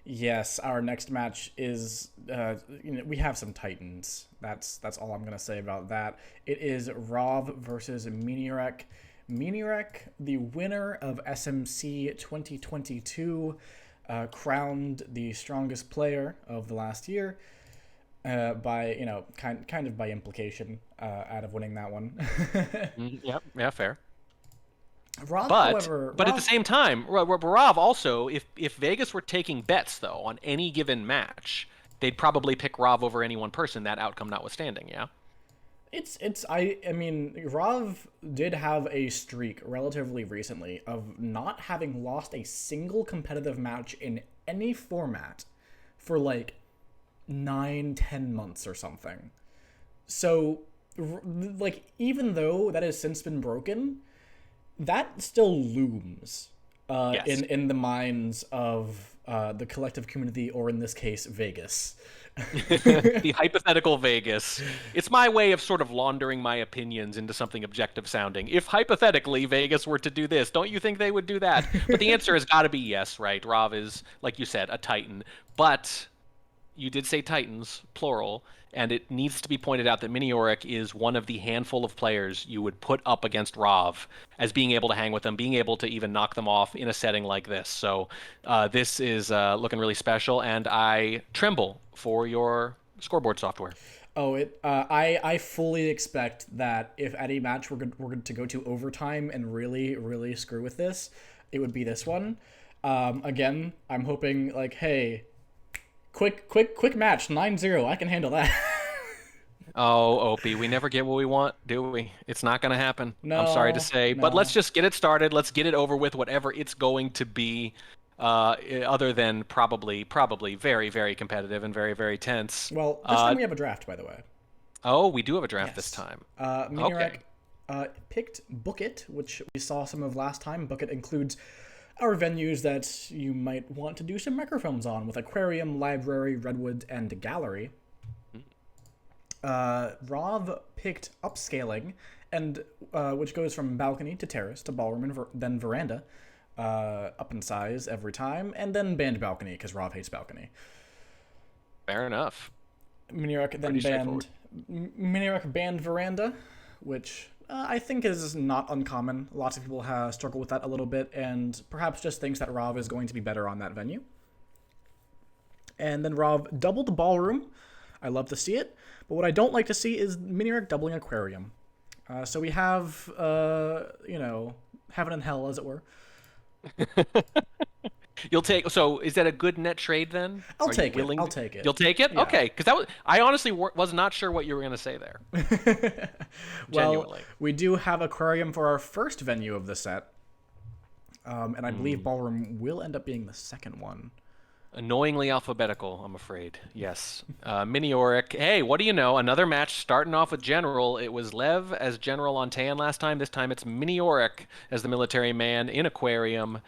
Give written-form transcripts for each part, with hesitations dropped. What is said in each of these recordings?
Yes, our next match is we have some titans. That's all I'm gonna say about that. It is Rov versus Miniorek. Miniorek, the winner of SMC 2022, crowned the strongest player of the last year by kind of by implication out of winning that one. Yep, yeah, fair. Rov, But however, but at the Rov same time, Barav also, if Vegas were taking bets though on any given match, they'd probably pick Rav over any one person. That outcome notwithstanding, yeah. I mean Rov did have a streak relatively recently of not having lost a single competitive match in any format for like 9, 10 months or something. So like even though that has since been broken, that still looms Yes. in the minds of the collective community, or in this case, Vegas. The hypothetical Vegas. It's my way of sort of laundering my opinions into something objective sounding. If hypothetically Vegas were to do this, don't you think they would do that? But the answer has got to be yes, right? Rav is, like you said, a Titan. But you did say Titans, plural, and it needs to be pointed out that Miniorek is one of the handful of players you would put up against Rav as being able to hang with them, being able to even knock them off in a setting like this. So this is looking really special, and I tremble for your scoreboard software. Oh, I fully expect that if any match we're going to go to overtime and really screw with this, it would be this one. Again, I'm hoping like, hey, quick match 9-0. I can handle that. Oh, Opie, we never get what we want, do we? It's not going to happen. I'm sorry to No, say, but let's no. just get it started. Let's get it over with, whatever it's going to be. Other than probably very competitive and very tense. Well, this time we have a draft, by the way. Oh, we do have a draft this Yes. time. Miniorek Okay. picked Book It, which we saw some of last time. Book It includes our venues that you might want to do some microfilms on, with aquarium, library, redwood, and gallery. Rov picked upscaling, and which goes from balcony to terrace to ballroom and then veranda, up in size every time, and then banned balcony because Rov hates balcony. Fair enough. Miniorek then Pretty straightforward. banned Miniorek banned veranda, which I think is not uncommon. Lots of people have struggled with that a little bit, and perhaps just thinks that Rov is going to be better on that venue. And then Rov doubled ballroom. I love to see it, but what I don't like to see is Miniorek doubling aquarium. So we have, heaven and hell, as it were. You'll take. So, is that a good net trade then? I'll Are you take it. willing? I'll take it. You'll take it. Yeah. Okay, because I honestly was not sure what you were going to say there. Well, Genuinely. we do have aquarium for our first venue of the set, and I believe Mm. ballroom will end up being the second one. Annoyingly alphabetical, I'm afraid. Yes. Miniorek. Hey, what do you know? Another match starting off with General. It was Lev as General on Tan last time. This time it's Miniorek as the military man in Aquarium.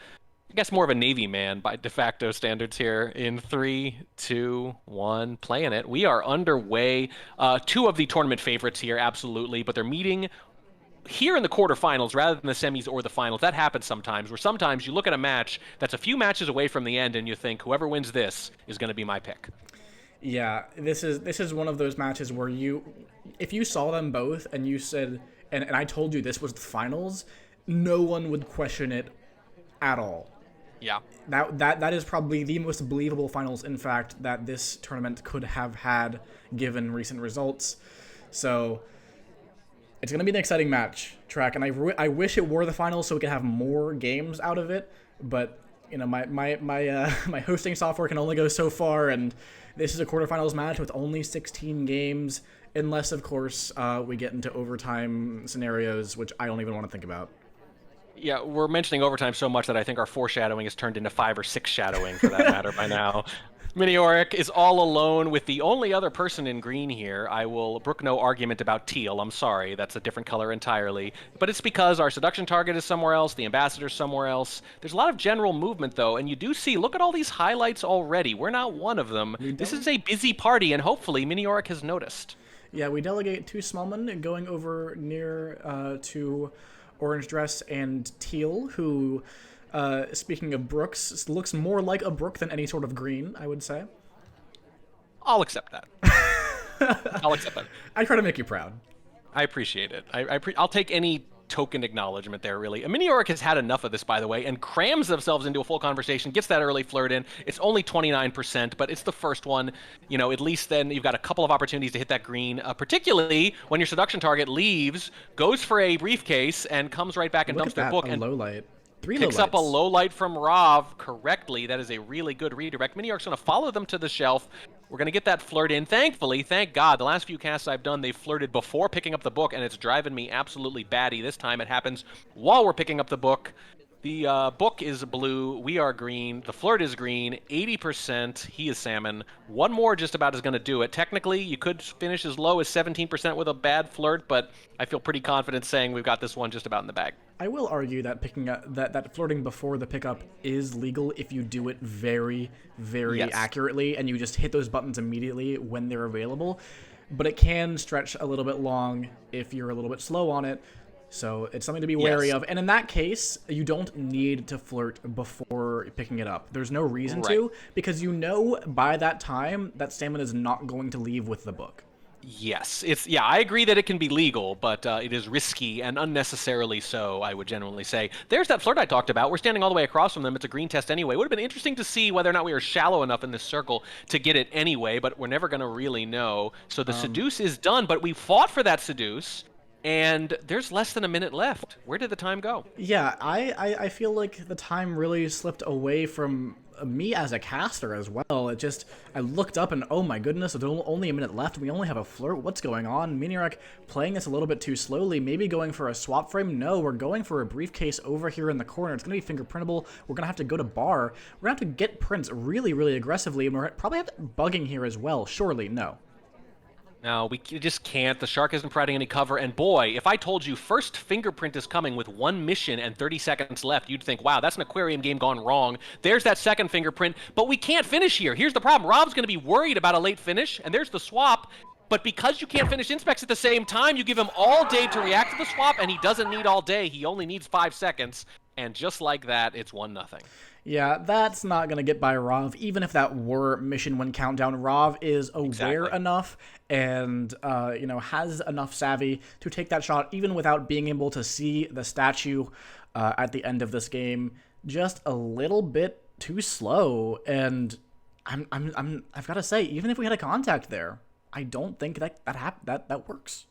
I guess more of a Navy man by de facto standards here. In three, two, one, playing it. We are underway. Two of the tournament favorites here, absolutely, but they're meeting here in the quarterfinals rather than the semis or the finals. That happens sometimes, where sometimes you look at a match that's a few matches away from the end and you think whoever wins this is going to be my pick. Yeah, this is one of those matches where if you saw them both and you said, and I told you this was the finals, no one would question it at all. Yeah. That is probably the most believable finals, in fact, that this tournament could have had given recent results. So it's going to be an exciting match track, and I wish it were the finals so we could have more games out of it. But my hosting software can only go so far, and this is a quarterfinals match with only 16 games, unless of course we get into overtime scenarios, which I don't even want to think about. Yeah, we're mentioning overtime so much that I think our foreshadowing has turned into 5 or 6 shadowing for that matter by now. Miniorek is all alone with the only other person in green here. I will brook no argument about teal. I'm sorry, that's a different color entirely. But it's because our seduction target is somewhere else, the ambassador's somewhere else. There's a lot of general movement, though, and you do see, look at all these highlights already. We're not one of them. We This don't. is a busy party, and hopefully Miniorek has noticed. Yeah, we delegate to Smallman going over near to Orange Dress and Teal, who Speaking of brooks, looks more like a brook than any sort of green, I would say. I'll accept that. I'll accept that. I try to make you proud. I appreciate it. I'll take any token acknowledgement there, really. Miniorek has had enough of this, by the way, and crams themselves into a full conversation, gets that early flirt in. It's only 29%, but it's the first one. You know, at least then you've got a couple of opportunities to hit that green, particularly when your seduction target leaves, goes for a briefcase, and comes right back and Look dumps at their that, book. a And low light. Three picks up a lowlights. low light from Rav correctly. That is a really good redirect. Miniorek's going to follow them to the shelf. We're going to get that flirt in. Thankfully, thank God, the last few casts I've done, they've flirted before picking up the book, and it's driving me absolutely batty. This time it happens while we're picking up the book. The book is blue. We are green. The flirt is green. 80%. He is salmon. One more just about is going to do it. Technically, you could finish as low as 17% with a bad flirt, but I feel pretty confident saying we've got this one just about in the bag. I will argue that picking up that flirting before the pickup is legal if you do it very, very Yes. accurately and you just hit those buttons immediately when they're available. But it can stretch a little bit long if you're a little bit slow on it. So it's something to be wary Yes. of. And in that case, you don't need to flirt before picking it up. There's no reason Right. to, because you know by that time that salmon is not going to leave with the book. Yes, I agree that it can be legal, but it is risky and unnecessarily so, I would generally say. There's that flirt I talked about. We're standing all the way across from them. It's a green test anyway. It would have been interesting to see whether or not we were shallow enough in this circle to get it anyway, but we're never going to really know. So the seduce is done, but we fought for that seduce, and there's less than a minute left. Where did the time go? Yeah, I feel like the time really slipped away from me as a caster as well. It just, I looked up and oh my goodness, there's only a minute left. We only have a flirt. What's going on? Miniorek playing this a little bit too slowly. Maybe going for a swap frame? No, we're going for a briefcase over here in the corner. It's going to be fingerprintable. We're going to have to go to bar. We're going to have to get prints really, really aggressively. And we're probably have bugging here as well. Surely, no. No, we just can't. The shark isn't providing any cover. And boy, if I told you first fingerprint is coming with one mission and 30 seconds left, you'd think, wow, that's an aquarium game gone wrong. There's that second fingerprint, but we can't finish here. Here's the problem. Rob's going to be worried about a late finish, and there's the swap. But because you can't finish inspects at the same time, you give him all day to react to the swap, and he doesn't need all day. He only needs 5 seconds. And just like that, it's 1-0. Yeah, that's not going to get by Rav, even if that were mission when countdown. Rav is aware Exactly. enough and, has enough savvy to take that shot, even without being able to see the statue at the end of this game. Just a little bit too slow, and I've got to say, even if we had a contact there, I don't think that works.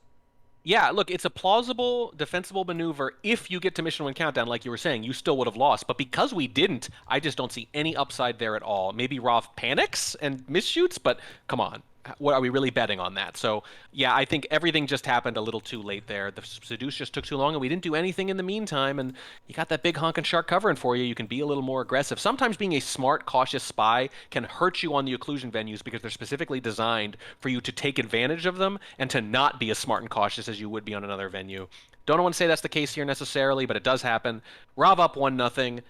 Yeah, look, it's a plausible, defensible maneuver if you get to mission win countdown, like you were saying. You still would have lost. But because we didn't, I just don't see any upside there at all. Maybe Roth panics and misshoots, but come on. What are we really betting on that? So, yeah, I think everything just happened a little too late there. The seduce just took too long, and we didn't do anything in the meantime. And you got that big honking shark covering for you. You can be a little more aggressive. Sometimes being a smart, cautious spy can hurt you on the occlusion venues because they're specifically designed for you to take advantage of them and to not be as smart and cautious as you would be on another venue. Don't want to say that's the case here necessarily, but it does happen. Rav up 1-0.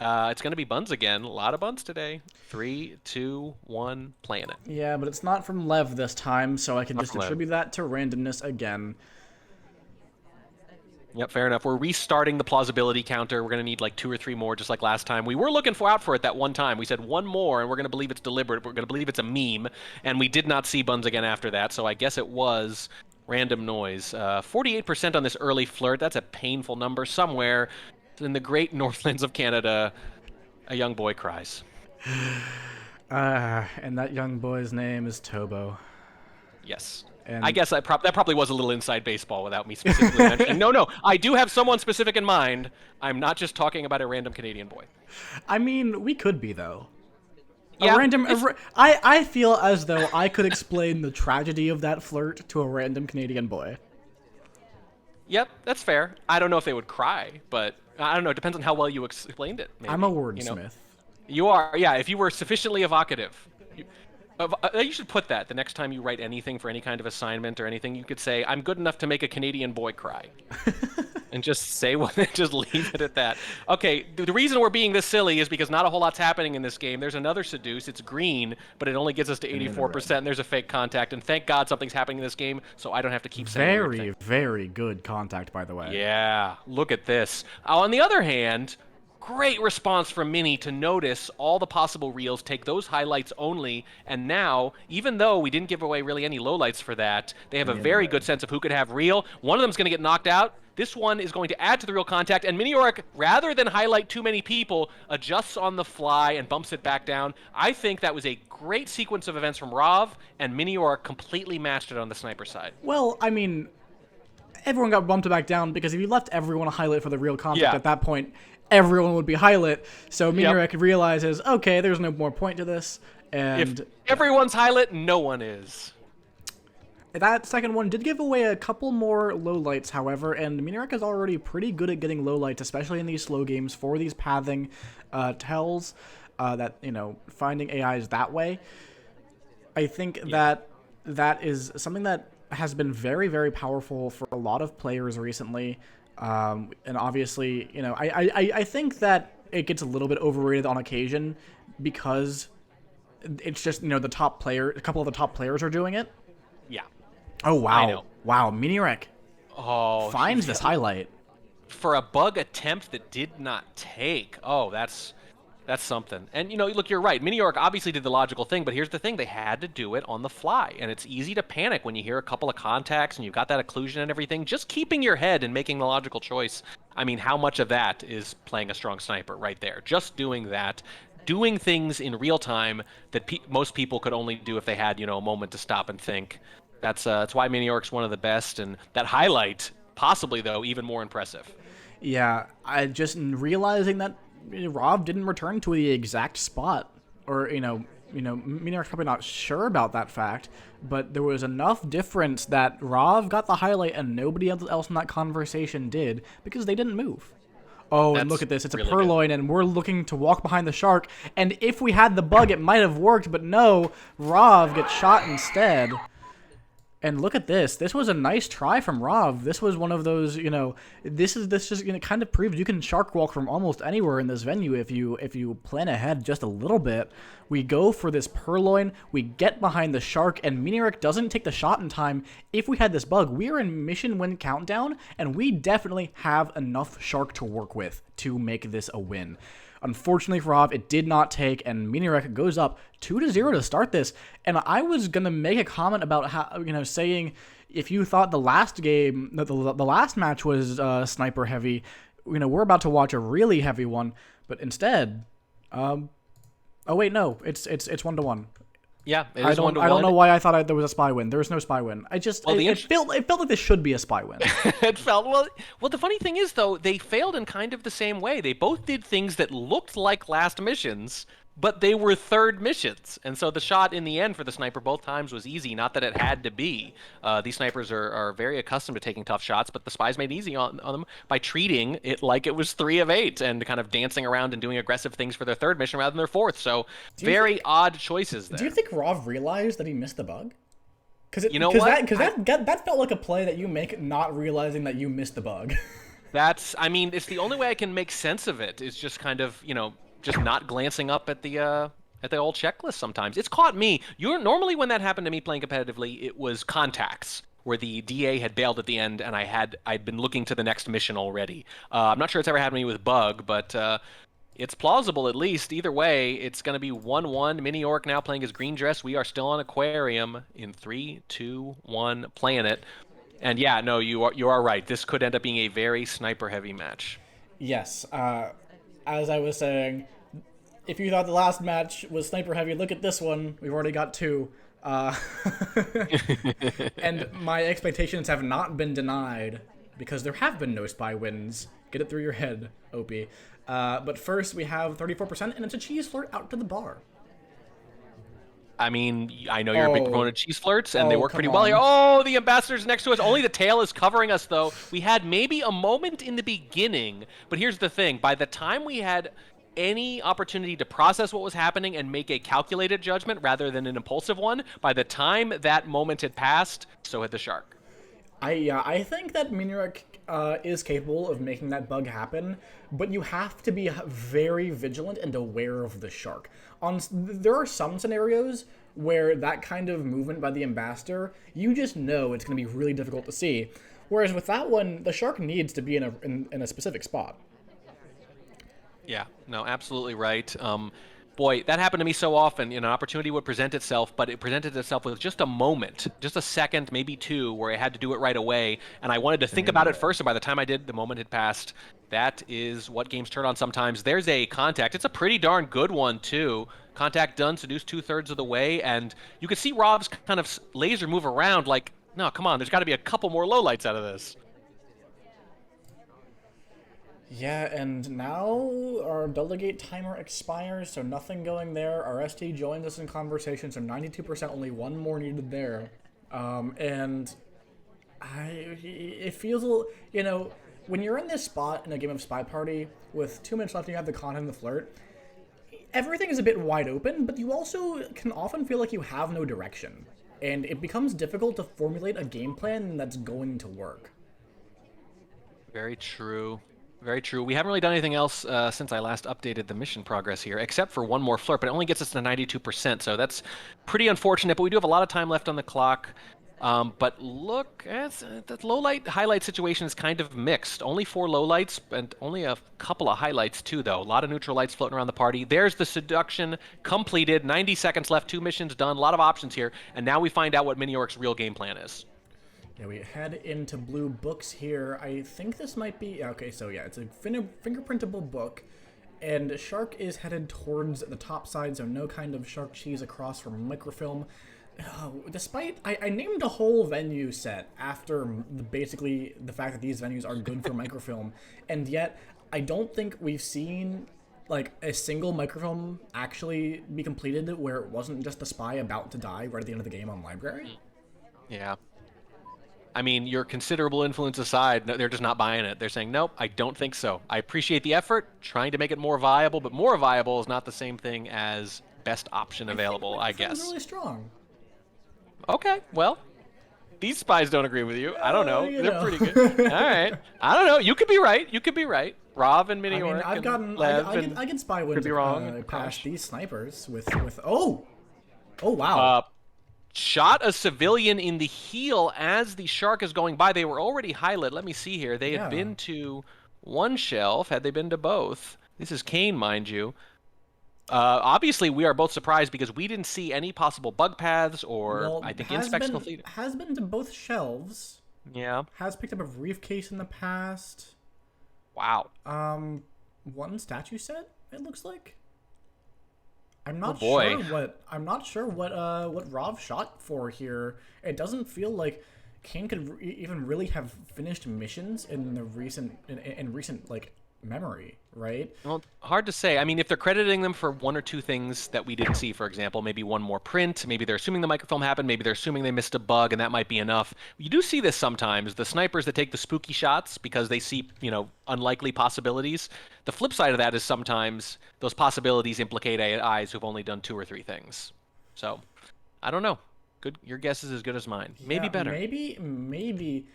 It's going to be buns again. A lot of buns today. 3, 2, 1, playing it. Yeah, but it's not from Lev this time, so I can Not just from Lev. attribute that to randomness again. Yep, fair enough. We're restarting the plausibility counter. We're going to need like 2 or 3 more, just like last time. We were looking out for it that one time. We said one more, and we're going to believe it's deliberate. We're going to believe it's a meme, and we did not see buns again after that, so I guess it was random noise. 48% on this early flirt. That's a painful number. Somewhere in the great Northlands of Canada, a young boy cries. And that young boy's name is Tobo. Yes. And I guess that probably was a little inside baseball without me specifically mentioning. No, I do have someone specific in mind. I'm not just talking about a random Canadian boy. I mean, we could be though. Yeah, I feel as though I could explain the tragedy of that flirt to a random Canadian boy. Yep, that's fair. I don't know if they would cry, but I don't know. It depends on how well you explained it. Maybe. I'm a You know? wordsmith. You are, yeah. If you were sufficiently evocative, you should put that the next time you write anything for any kind of assignment or anything. You could say, "I'm good enough to make a Canadian boy cry," and just say what, just leave it at that. Okay, the reason we're being this silly is because not a whole lot's happening in this game. There's another seduce. It's green, but it only gets us to 84%. And there's a fake contact, and thank God something's happening in this game, so I don't have to keep saying weird Very, things. very good contact, by the way. Yeah, look at this. On the other hand, Great response from Mini to notice all the possible reels, take those highlights only, and now, even though we didn't give away really any lowlights for that, they have a very good sense of who could have reel. One of them's going to get knocked out. This one is going to add to the real contact, and Miniorek, rather than highlight too many people, adjusts on the fly and bumps it back down. I think that was a great sequence of events from Rav, and Miniorek completely matched it on the sniper side. Well, I mean, everyone got bumped back down because if you left everyone a highlight for the real contact at that point, everyone would be highlight. So Miniorek realizes, okay, there's no more point to this. And if everyone's highlight, no one is. That second one did give away a couple more lowlights, however, and Miniorek is already pretty good at getting lowlights, especially in these slow games for these pathing tells that, finding AIs that way. I think that is something that has been very, very powerful for a lot of players recently. And obviously, I think that it gets a little bit overrated on occasion because it's just, the top player, a couple of the top players are doing it. Yeah. Oh, wow. Wow, Miniorek finds this highlight. For a bug attempt that did not take. Oh, that's something. And, look, you're right. Miniorek obviously did the logical thing, but here's the thing. They had to do it on the fly, and it's easy to panic when you hear a couple of contacts and you've got that occlusion and everything. Just keeping your head and making the logical choice. I mean, how much of that is playing a strong sniper right there? Just doing that. Doing things in real time that most people could only do if they had, a moment to stop and think. That's why Miniorek's one of the best, and that highlight, possibly, though, even more impressive. Yeah, I just realizing that Rav didn't return to the exact spot, or, Miniorek's probably not sure about that fact, but there was enough difference that Rav got the highlight and nobody else in that conversation did, because they didn't move. Oh, and look at this. It's really a purloin, and we're looking to walk behind the shark. And if we had the bug, it might have worked, but no, Rav gets shot instead. And look at this. This was a nice try from Rav. This was one of those, this just kind of proves you can shark walk from almost anywhere in this venue if you plan ahead just a little bit. We go for this purloin, we get behind the shark, and Miniorek doesn't take the shot in time. If we had this bug, we are in mission win countdown, and we definitely have enough shark to work with to make this a win. Unfortunately for Rav, it did not take, and Miniorek goes up 2-0 to start this. And I was going to make a comment about how, saying if you thought the last game, the last match was sniper heavy, we're about to watch a really heavy one. But instead, oh wait, no, it's 1-1. Yeah, it is 1-1. I don't know why I thought there was a spy win. There was no spy win. It felt like this should be a spy win. It felt well. The funny thing is, though, they failed in kind of the same way. They both did things that looked like last missions, but they were third missions. And so the shot in the end for the sniper both times was easy. Not that it had to be. These snipers are very accustomed to taking tough shots, but the spies made it easy on them by treating it like it was 3 of 8 and kind of dancing around and doing aggressive things for their third mission rather than their fourth. So very odd choices there. Do you think Rav realized that he missed the bug? Because that felt like a play that you make not realizing that you missed the bug. It's the only way I can make sense of it is just kind of, just not glancing up at the old checklist sometimes. It's caught me. Normally when that happened to me playing competitively, it was contacts where the DA had bailed at the end and I'd been looking to the next mission already. I'm not sure it's ever happened to me with bug, but it's plausible at least. Either way, it's going to be 1-1. Miniorek now playing his green dress. We are still on Aquarium in 3, 2, 1, playing it. And yeah, no, you are right. This could end up being a very sniper-heavy match. Yes. As I was saying, if you thought the last match was sniper heavy, look at this one. We've already got 2. And my expectations have not been denied because there have been no spy wins. Get it through your head, Opie. But first, we have 34%, and it's a cheese flirt out to the bar. I mean, I know you're a big proponent of cheese flirts, and they work pretty well here. Oh, the ambassador's next to us. Only the tail is covering us, though. We had maybe a moment in the beginning, but here's the thing. By the time we had any opportunity to process what was happening and make a calculated judgment rather than an impulsive one, by the time that moment had passed, so had the shark. I think that Miniorek is capable of making that bug happen, but you have to be very vigilant and aware of the shark. There are some scenarios where that kind of movement by the ambassador, you just know it's going to be really difficult to see. Whereas with that one, the shark needs to be in a specific spot. Yeah, no, absolutely right. Boy, that happened to me so often. You know, an opportunity would present itself, but it presented itself with just a moment, just a second, maybe two, where I had to do it right away. And I wanted to think Same about it here. first. And by the time I did, the moment had passed. That is what games turn on sometimes. There's a contact. It's a pretty darn good one, too. Contact done, seduced 2/3 of the way. And you could see Rob's kind of laser move around like, no, come on, there's got to be a couple more lowlights out of this. Yeah, and now our delegate timer expires, so nothing going there. Our ST joins us in conversation, so 92%, only one more needed there. And it feels a little, when you're in this spot in a game of Spy Party with 2 minutes left and you have the con and the flirt, everything is a bit wide open, but you also can often feel like you have no direction. And it becomes difficult to formulate a game plan that's going to work. Very true. Very true. We haven't really done anything else since I last updated the mission progress here, except for one more flirt, but it only gets us to 92%, so that's pretty unfortunate, but we do have a lot of time left on the clock. But look, the low light highlight situation is kind of mixed. Only 4 low lights, and only a couple of highlights too, though. A lot of neutral lights floating around the party. There's the seduction completed. 90 seconds left, 2 missions done. A lot of options here, and now we find out what Miniorek's real game plan is. Yeah, we head into blue books here. I think this might be okay. So yeah, it's a fingerprintable book, and Shark is headed towards the top side, so no kind of shark cheese across from microfilm. Despite I named a whole venue set after basically the fact that these venues are good for microfilm, and yet I don't think we've seen like a single microfilm actually be completed where it wasn't just the spy about to die right at the end of the game on library. Yeah. I mean, your considerable influence aside, they're just not buying it. They're saying, nope, I don't think so. I appreciate the effort, trying to make it more viable, but more viable is not the same thing as best option I think available, I microfilm's guess. really strong. Okay, well, these spies don't agree with you. I don't know. You They're know. pretty good. All right. I don't know. You could be right. You could be right. Rav and I mean, Miniorek I've and gotten Lev and I can spy could wins be wrong and past Crash. these snipers with oh wow. Uh, Shot a civilian in the heel as the shark is going by. They were already highlit. Let me see here. They had Yeah. been to one shelf. Had they been to both? This is Kane, mind you. Obviously, we are both surprised because we didn't see any possible bug paths or, Well, I think, inspects complete. has been to both shelves. Yeah. Has picked up a briefcase in the past. Wow. One statue set. It looks like. Oh boy. I'm not sure what Rov shot for here. It doesn't feel like Kane could even really have finished missions in the recent like memory, right? Well, hard to say. I mean, if they're crediting them for one or two things that we didn't see, for example, maybe one more print, maybe they're assuming the microfilm happened, maybe they're assuming they missed a bug, and that might be enough. You do see this sometimes. The snipers that take the spooky shots because they see, unlikely possibilities. The flip side of that is sometimes those possibilities implicate AIs who've only done two or three things. So, I don't know. Good. Your guess is as good as mine. Maybe Yeah, better. maybe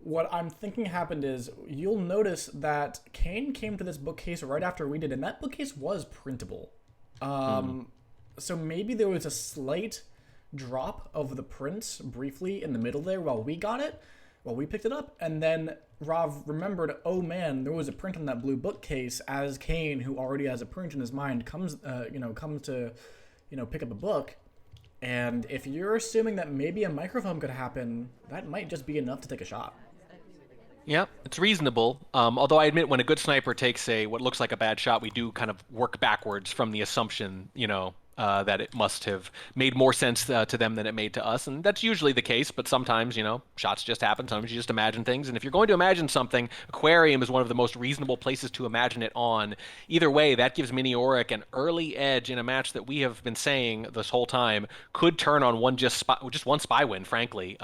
what I'm thinking happened is you'll notice that Kane came to this bookcase right after we did, and that bookcase was printable. Hmm. So maybe there was a slight drop of the prints briefly in the middle there while we got it, while we picked it up, and then Rav remembered, oh man, there was a print on that blue bookcase. As Kane, who already has a print in his mind, comes to, pick up a book. And if you're assuming that maybe a microphone could happen, that might just be enough to take a shot. Yeah, it's reasonable. Although I admit, when a good sniper takes a what looks like a bad shot, we do kind of work backwards from the assumption, that it must have made more sense to them than it made to us, and that's usually the case. But sometimes, shots just happen. Sometimes you just imagine things, and if you're going to imagine something, aquarium is one of the most reasonable places to imagine it on. Either way, that gives Miniorek an early edge in a match that we have been saying this whole time could turn on just one spy win, frankly.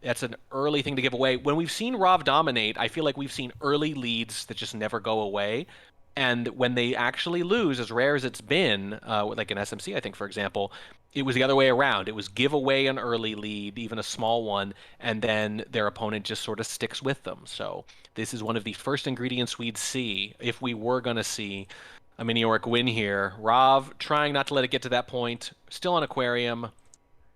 That's an early thing to give away. When we've seen Rov dominate, I feel like we've seen early leads that just never go away. And when they actually lose, as rare as it's been, like in SMC, I think, for example, it was the other way around. It was give away an early lead, even a small one, and then their opponent just sort of sticks with them. So this is one of the first ingredients we'd see if we were going to see a Miniorek win here. Rov trying not to let it get to that point, still on Aquarium,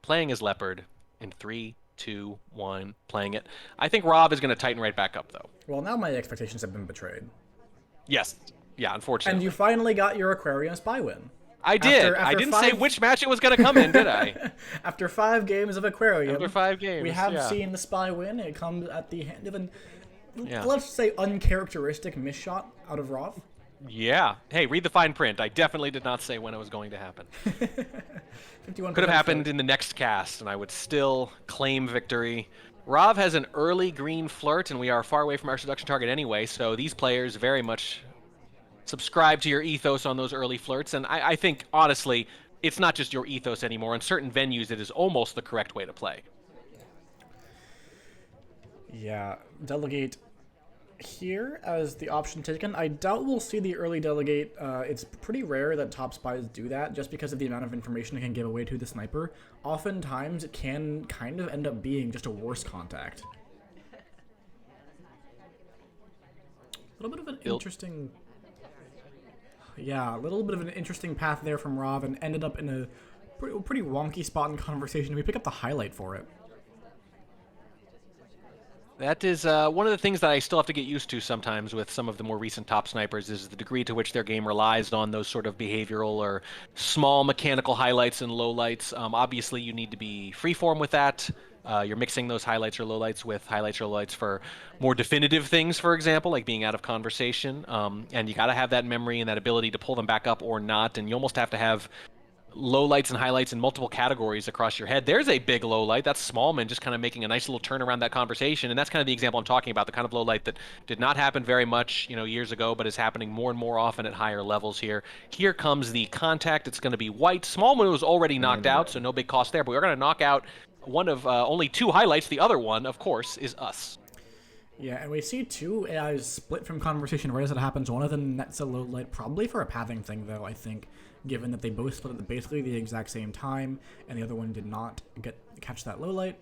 playing as Leopard in 3, 2, 1, playing it. I think Rob is going to tighten right back up, though. Well, now my expectations have been betrayed. Yes. Yeah, And you unfortunately. finally got your Aquarium Spy win. I After did. I after didn't say five which match it was going to come in, did I? after 5 games of After Aquarium, 5 games, we have yeah. seen the Spy win. It comes at the hand of an, Yeah. let's say, uncharacteristic miss shot out of Roth. Yeah. Hey, read the fine print. I definitely did not say when it was going to happen. Could have 51% happened float. in the next cast, and I would still claim victory. Rav has an early green flirt, and we are far away from our seduction target anyway, so these players very much subscribe to your ethos on those early flirts. And I think, honestly, it's not just your ethos anymore. In certain venues, it is almost the correct way to play. Yeah, delegate here as the option taken. I doubt we'll see the early delegate. It's pretty rare that top spies do that just because of the amount of information it can give away to the sniper. Oftentimes, it can kind of end up being just a worse contact. A little bit of an interesting. Yeah, a little bit of an interesting path there from Rob and ended up in a pretty wonky spot in conversation. We pick up the highlight for it. That is one of the things that I still have to get used to sometimes with some of the more recent top snipers is the degree to which their game relies on those sort of behavioral or small mechanical highlights and lowlights. Obviously, you need to be freeform with that. You're mixing those highlights or lowlights with highlights or lowlights for more definitive things, for example, like being out of conversation. And you got to have that memory and that ability to pull them back up or not. And you almost have to have lowlights and highlights in multiple categories across your head. There's a big lowlight. That's Smallman just kind of making a nice little turn around that conversation. And that's kind of the example I'm talking about, the kind of lowlight that did not happen very much, years ago, but is happening more and more often at higher levels here. Here comes the contact. It's going to be white. Smallman was already knocked out, so no big cost there, but we're going to knock out one of only two highlights. The other one, of course, is us. Yeah, and we see two AIs split from conversation right as it happens. One of them nets a low light, probably for a pathing thing, though, I think, given that they both split at basically the exact same time, and the other one did not catch that low light.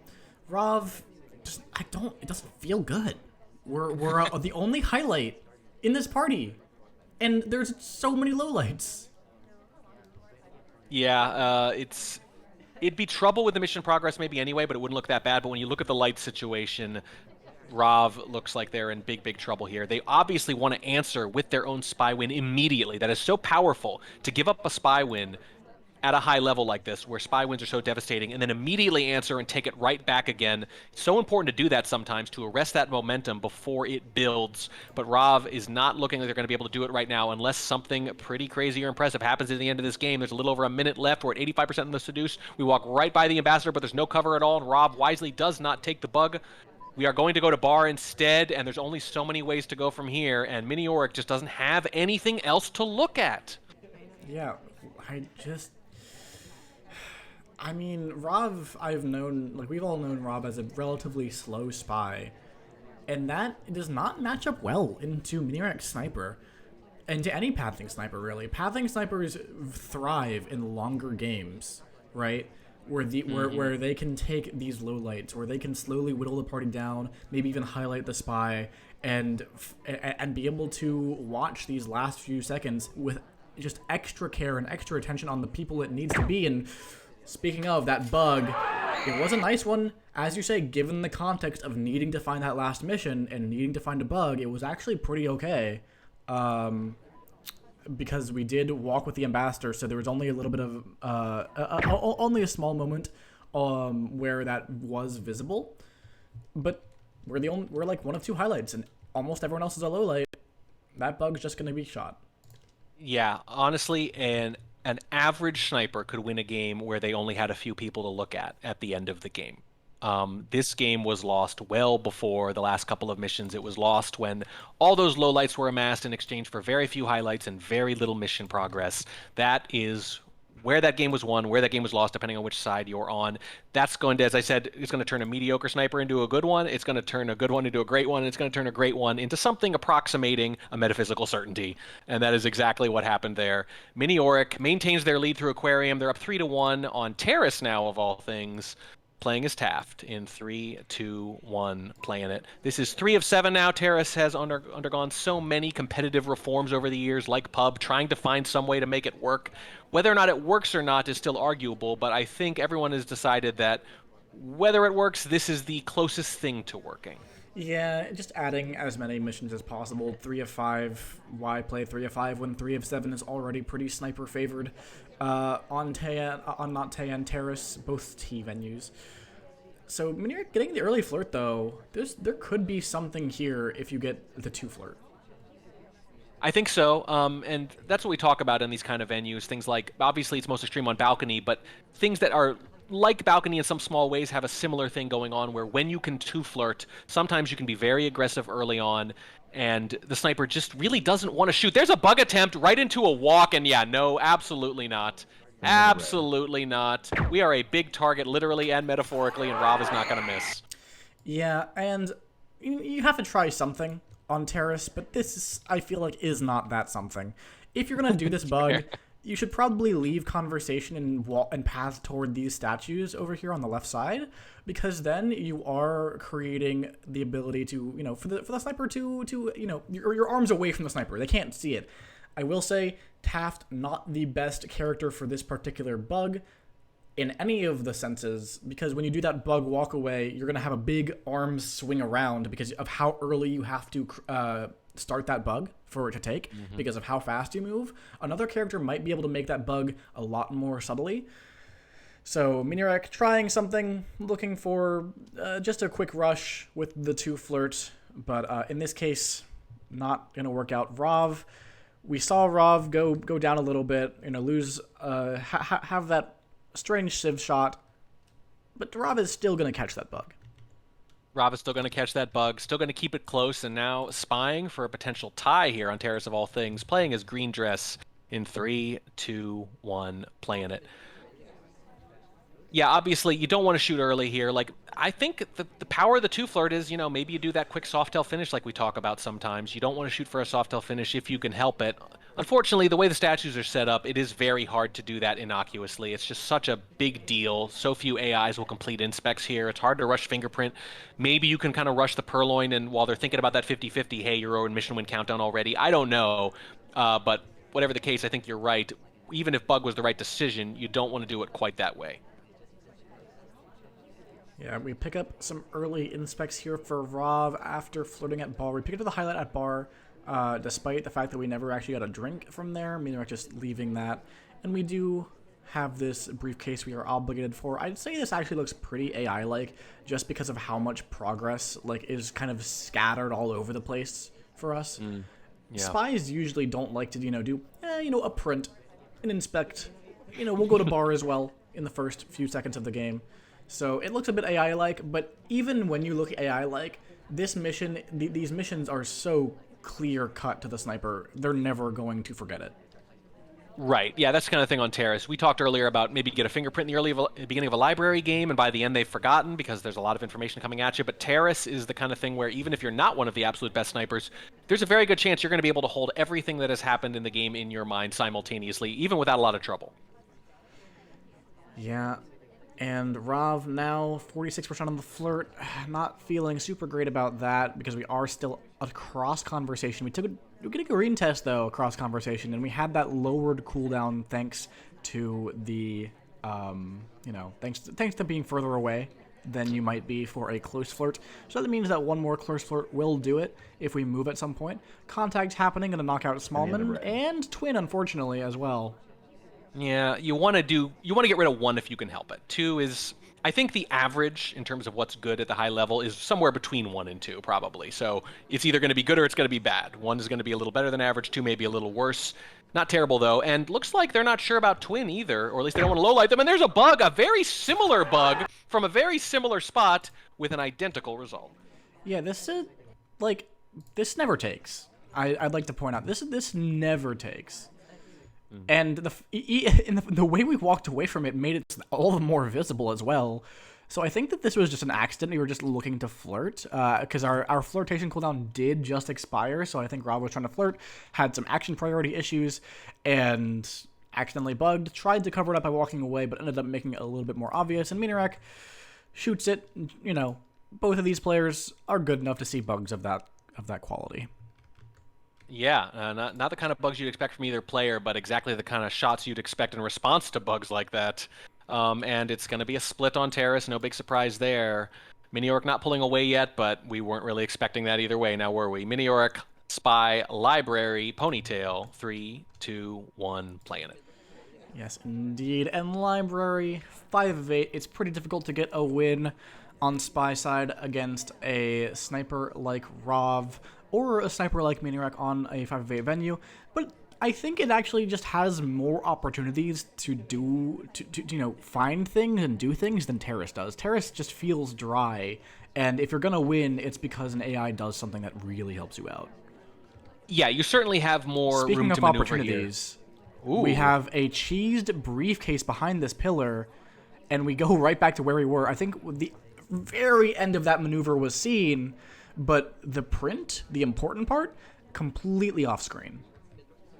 Rav, it doesn't feel good. We're the only highlight in this party, and there's so many lowlights. Yeah, it'd be trouble with the mission progress maybe anyway, but it wouldn't look that bad. But when you look at the light situation, Rav looks like they're in big trouble here. They obviously want to answer with their own spy win immediately. That is so powerful to give up a spy win at a high level like this, where spy wins are so devastating, and then immediately answer and take it right back again. It's so important to do that sometimes, to arrest that momentum before it builds. But Rav is not looking like they're going to be able to do it right now unless something pretty crazy or impressive happens at the end of this game. There's a little over a minute left. We're at 85% in the seduce. We walk right by the ambassador, but there's no cover at all, and Rav wisely does not take the bug. We are going to go to bar instead, and there's only so many ways to go from here, and Miniorek just doesn't have anything else to look at. Yeah, I mean, Rob, we've all known Rob as a relatively slow spy, and that does not match up well into Miniorek's sniper, and to any pathing sniper, really. Pathing snipers thrive in longer games, right? Where they can take these lowlights, where they can slowly whittle the party down, maybe even highlight the spy, and be able to watch these last few seconds with just extra care and extra attention on the people it needs to be. And speaking of that bug, it was a nice one, as you say, given the context of needing to find that last mission and needing to find a bug. It was actually pretty okay. Because we did walk with the ambassador, so there was only a little bit of only a small moment where that was visible. But we're like one of two highlights, and almost everyone else is a low light. That bug's just gonna be shot. Yeah, honestly, an average sniper could win a game where they only had a few people to look at the end of the game. This game was lost well before the last couple of missions. It was lost when all those lowlights were amassed in exchange for very few highlights and very little mission progress. That is where that game was won, where that game was lost, depending on which side you're on. That's going to, as I said, it's going to turn a mediocre sniper into a good one. It's going to turn a good one into a great one. And it's going to turn a great one into something approximating a metaphysical certainty. And that is exactly what happened there. Miniorek maintains their lead through Aquarium. They're up 3-1 on Terrace now, of all things, playing as Taft in 3, 2, 1, playing it. This is 3 of 7 now. Terrace has undergone so many competitive reforms over the years, like Pub, trying to find some way to make it work. Whether or not it works or not is still arguable, but I think everyone has decided that whether it works, this is the closest thing to working. Yeah, just adding as many missions as possible. 3 of 5. Why play 3 of 5 when 3 of 7 is already pretty sniper favored? On not Tayan Terrace, both T venues. So when you're getting the early flirt, though, there could be something here if you get the 2 flirt. I think so, and that's what we talk about in these kind of venues. Things like, obviously, it's most extreme on balcony, but things that are like balcony in some small ways have a similar thing going on where when you can two flirt, sometimes you can be very aggressive early on, and the sniper just really doesn't want to shoot. There's a bug attempt right into a walk, and yeah, no, absolutely not. And then red. Absolutely not. We are a big target, literally and metaphorically, and Rob is not going to miss. Yeah, and you have to try something on Terrace, but I feel like, is not that something. If you're gonna do this bug, you should probably leave conversation and path toward these statues over here on the left side, because then you are creating the ability to, for the sniper to your arms away from the sniper. They can't see it. I will say Taft not the best character for this particular bug in any of the senses, because when you do that bug walk away, you're going to have a big arms swing around because of how early you have to start that bug for it to take, because of how fast you move. Another character might be able to make that bug a lot more subtly. So Miniorek trying something, looking for just a quick rush with the 2 flirt, but in this case, not going to work out. Rav, we saw Rav go down a little bit, lose, have that strange Civ shot, but Rav is still going to catch that bug. Rob is still going to catch that bug, still going to keep it close, and now spying for a potential tie here on Terrace of all things, playing his green dress in 3, 2, 1, playing it. Yeah, obviously, you don't want to shoot early here. Like, I think the power of the 2 flirt is, maybe you do that quick softail finish like we talk about sometimes. You don't want to shoot for a softail finish if you can help it. Unfortunately, the way the statues are set up, it is very hard to do that innocuously. It's just such a big deal. So few AIs will complete inspects here. It's hard to rush fingerprint. Maybe you can kind of rush the purloin, and while they're thinking about that 50-50, hey, you're in mission win countdown already. I don't know. But whatever the case, I think you're right. Even if bug was the right decision, you don't want to do it quite that way. Yeah, we pick up some early inspects here for Rav after flirting at bar. We pick up the highlight at bar, despite the fact that we never actually got a drink from there. I mean, we're just leaving that. And we do have this briefcase we are obligated for. I'd say this actually looks pretty AI-like, just because of how much progress is kind of scattered all over the place for us. Yeah. Spies usually don't like to, do, a print, an inspect. We'll go to bar as well in the first few seconds of the game. So it looks a bit AI-like, but even when you look AI-like, these missions are so clear-cut to the sniper, they're never going to forget it. Right. Yeah, that's the kind of thing on Terrace. We talked earlier about maybe get a fingerprint in the beginning of a library game, and by the end they've forgotten because there's a lot of information coming at you. But Terrace is the kind of thing where even if you're not one of the absolute best snipers, there's a very good chance you're going to be able to hold everything that has happened in the game in your mind simultaneously, even without a lot of trouble. Yeah. And Rav now 46% on the flirt. Not feeling super great about that because we are still across conversation. We get a green test though across conversation, and we had that lowered cooldown thanks to the thanks to being further away than you might be for a close flirt. So that means that one more close flirt will do it if we move at some point. Contact happening, gonna knock out Smallman and Twin, unfortunately, as well. Yeah, you want to get rid of 1 if you can help it. 2 is, I think the average in terms of what's good at the high level is somewhere between 1 and 2 probably. So it's either going to be good or it's going to be bad. 1 is going to be a little better than average, 2 maybe a little worse. Not terrible though, and looks like they're not sure about Twin either, or at least they don't want to lowlight them. And there's a bug, a very similar bug from a very similar spot with an identical result. Yeah, this never takes. I'd like to point out this never takes. And the way we walked away from it made it all the more visible as well. So I think that this was just an accident. We were just looking to flirt because our flirtation cooldown did just expire. So I think Rob was trying to flirt, had some action priority issues, and accidentally bugged. Tried to cover it up by walking away, but ended up making it a little bit more obvious. And Miniorek shoots it. Both of these players are good enough to see bugs of that quality. Yeah, not the kind of bugs you'd expect from either player, but exactly the kind of shots you'd expect in response to bugs like that. And it's going to be a split on Terrace, no big surprise there. Miniorek not pulling away yet, but we weren't really expecting that either way, now were we? Miniorek, Spy, Library, Ponytail, 3, 2, 1, playing it. Yes, indeed. And Library, 5 of 8. It's pretty difficult to get a win on Spy side against a sniper like Rov or a sniper like Miniorek on a 5 of 8 venue, but I think it actually just has more opportunities to find things and do things than Terrace does. Terrace just feels dry, and if you're gonna win, it's because an AI does something that really helps you out. Yeah, you certainly have more Speaking room of to maneuver opportunities, here. we Ooh. have a cheesed briefcase behind this pillar, and we go right back to where we were. I think the very end of that maneuver was seen, but the print, the important part, completely off screen.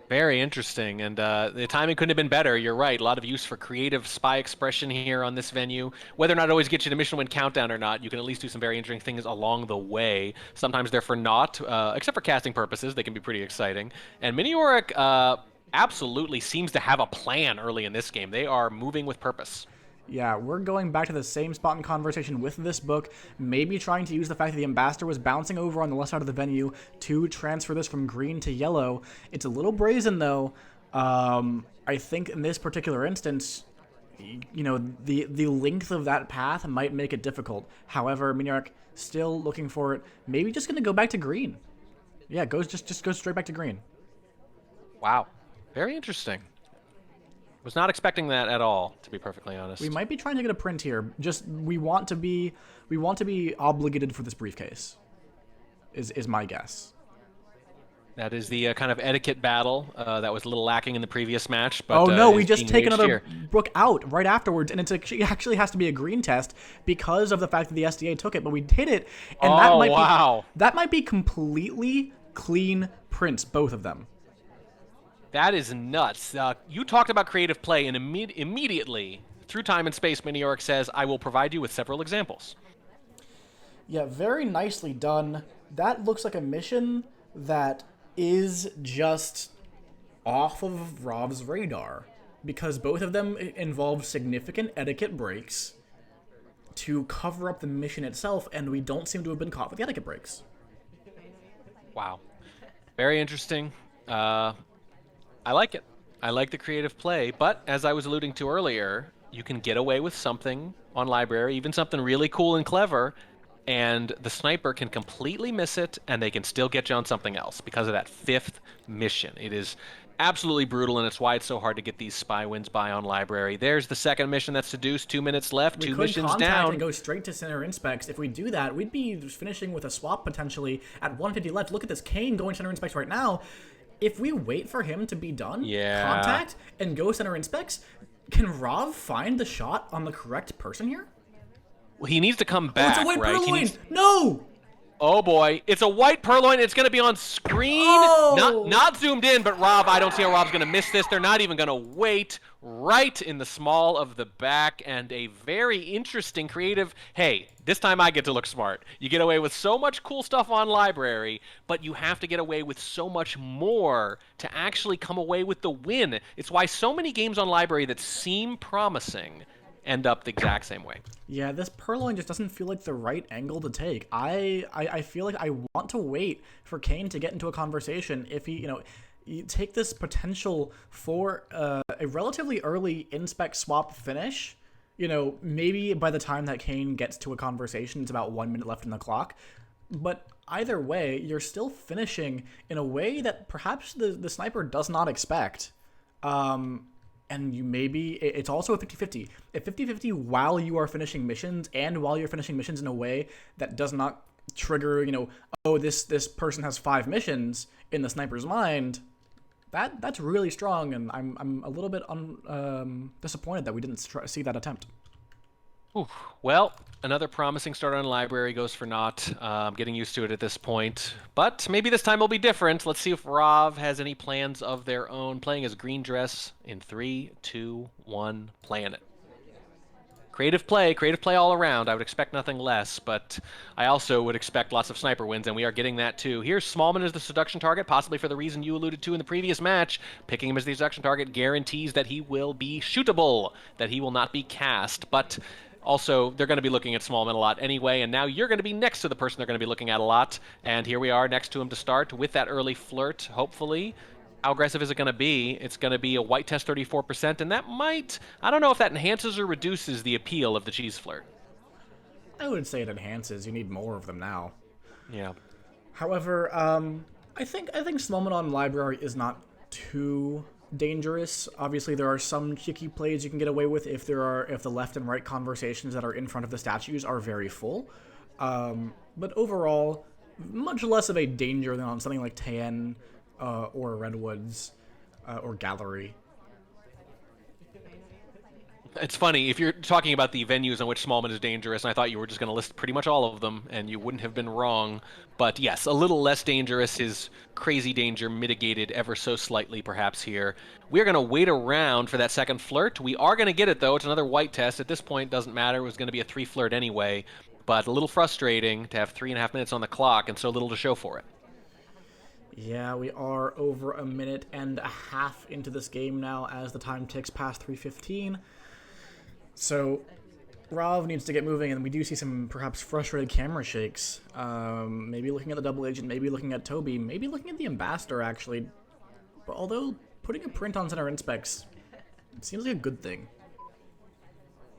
Very interesting, and the timing couldn't have been better. You're right. A lot of use for creative spy expression here on this venue. Whether or not it always gets you to mission win countdown or not, you can at least do some very interesting things along the way. Sometimes they're for naught, except for casting purposes. They can be pretty exciting. And Miniorek absolutely seems to have a plan early in this game. They are moving with purpose. Yeah, we're going back to the same spot in conversation with this book, maybe trying to use the fact that the ambassador was bouncing over on the left side of the venue to transfer this from green to yellow. It's a little brazen, though. I think in this particular instance, the length of that path might make it difficult. However, Miniorek still looking for it. Maybe just going to go back to green. Yeah, just goes straight back to green. Wow. Very interesting. Was not expecting that at all, to be perfectly honest. We might be trying to get a print here. Just we want to be obligated for this briefcase. Is my guess. That is the kind of etiquette battle that was a little lacking in the previous match. But, oh no, we is just being take waged another here. book out right afterwards, and it actually has to be a green test because of the fact that the SDA took it. But we hit it, and that might be completely clean prints, both of them. That is nuts. You talked about creative play, and immediately, through time and space, Miniorek says, I will provide you with several examples. Yeah, very nicely done. That looks like a mission that is just off of Rob's radar, because both of them involve significant etiquette breaks to cover up the mission itself, and we don't seem to have been caught with the etiquette breaks. Wow. Very interesting. I like it. I like the creative play, but as I was alluding to earlier, you can get away with something on Library, even something really cool and clever, and the sniper can completely miss it, and they can still get you on something else because of that 5th mission. It is absolutely brutal, and it's why it's so hard to get these spy wins by on Library. There's the second mission that's seduced. 2 minutes left, two missions down. And go straight to center inspects. If we do that, we'd be finishing with a swap potentially at 150 left. Look at this Kane going center inspects right now. If we wait for him to be done, contact, and go center inspects, can Rov find the shot on the correct person here? Well, he needs to come back, it's a white right? purloin! No! Oh boy, it's a white purloin. It's going to be on screen. Oh! Not zoomed in, but Rob, I don't see how Rob's going to miss this. They're not even going to wait. Right in the small of the back, and a very interesting creative. Hey, this time I get to look smart. You get away with so much cool stuff on Library, but you have to get away with so much more to actually come away with the win. It's why so many games on Library that seem promising end up the exact same way. Yeah, this purloin just doesn't feel like the right angle to take. I feel like I want to wait for Kane to get into a conversation. If he, you take this potential for a relatively early inspect swap finish, maybe by the time that Kane gets to a conversation, it's about 1 minute left in the clock. But either way, you're still finishing in a way that perhaps the sniper does not expect. And it's also a 50-50. A 50-50 while you are finishing missions, and while you're finishing missions in a way that does not trigger, this person has 5 missions in the sniper's mind. That's really strong, and I'm a little bit disappointed that we didn't see that attempt. Ooh. Well, another promising start on Library goes for naught. I'm getting used to it at this point. But maybe this time will be different. Let's see if Rov has any plans of their own. Playing as green dress in 3, 2, 1, playing it. Creative play all around. I would expect nothing less, but I also would expect lots of sniper wins, and we are getting that too. Here's Smallman as the seduction target, possibly for the reason you alluded to in the previous match. Picking him as the seduction target guarantees that he will be shootable, that he will not be cast, but Also, they're going to be looking at Smallman a lot anyway, and now you're going to be next to the person they're going to be looking at a lot. And here we are next to him to start with that early flirt, hopefully. How aggressive is it going to be? It's going to be a white test 34%, and that might, I don't know if that enhances or reduces the appeal of the cheese flirt. I would say it enhances. You need more of them now. Yeah. However, I think Smallman on Library is not too dangerous. Obviously, there are some cheeky plays you can get away with if the left and right conversations that are in front of the statues are very full. But overall, much less of a danger than on something like Tan or Redwoods or Gallery. It's funny, if you're talking about the venues on which Smallman is dangerous, and I thought you were just going to list pretty much all of them, and you wouldn't have been wrong. But yes, a little less dangerous, his crazy danger mitigated ever so slightly perhaps here. We're going to wait around for that second flirt. We are going to get it, though. It's another white test. At this point, doesn't matter. It was going to be a 3 flirt anyway. But a little frustrating to have 3.5 minutes on the clock and so little to show for it. Yeah, we are over a minute and a half into this game now as the time ticks past 3:15. So, Rav needs to get moving, and we do see some perhaps frustrated camera shakes. Maybe looking at the double agent, maybe looking at Toby, maybe looking at the ambassador, actually. But although putting a print on center inspects seems like a good thing.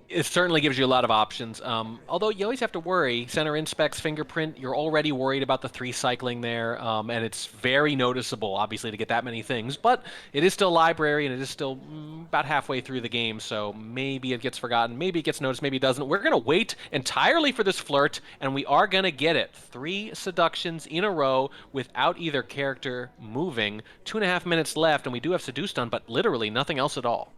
It certainly gives you a lot of options. Although you always have to worry, center inspects, fingerprint, you're already worried about the 3 cycling there, and it's very noticeable, obviously, to get that many things. But it is still library, and it is still about halfway through the game, so maybe it gets forgotten, maybe it gets noticed, maybe it doesn't. We're going to wait entirely for this flirt, and we are going to get it. 3 seductions in a row without either character moving. 2.5 minutes left, and we do have seduced on, but literally nothing else at all.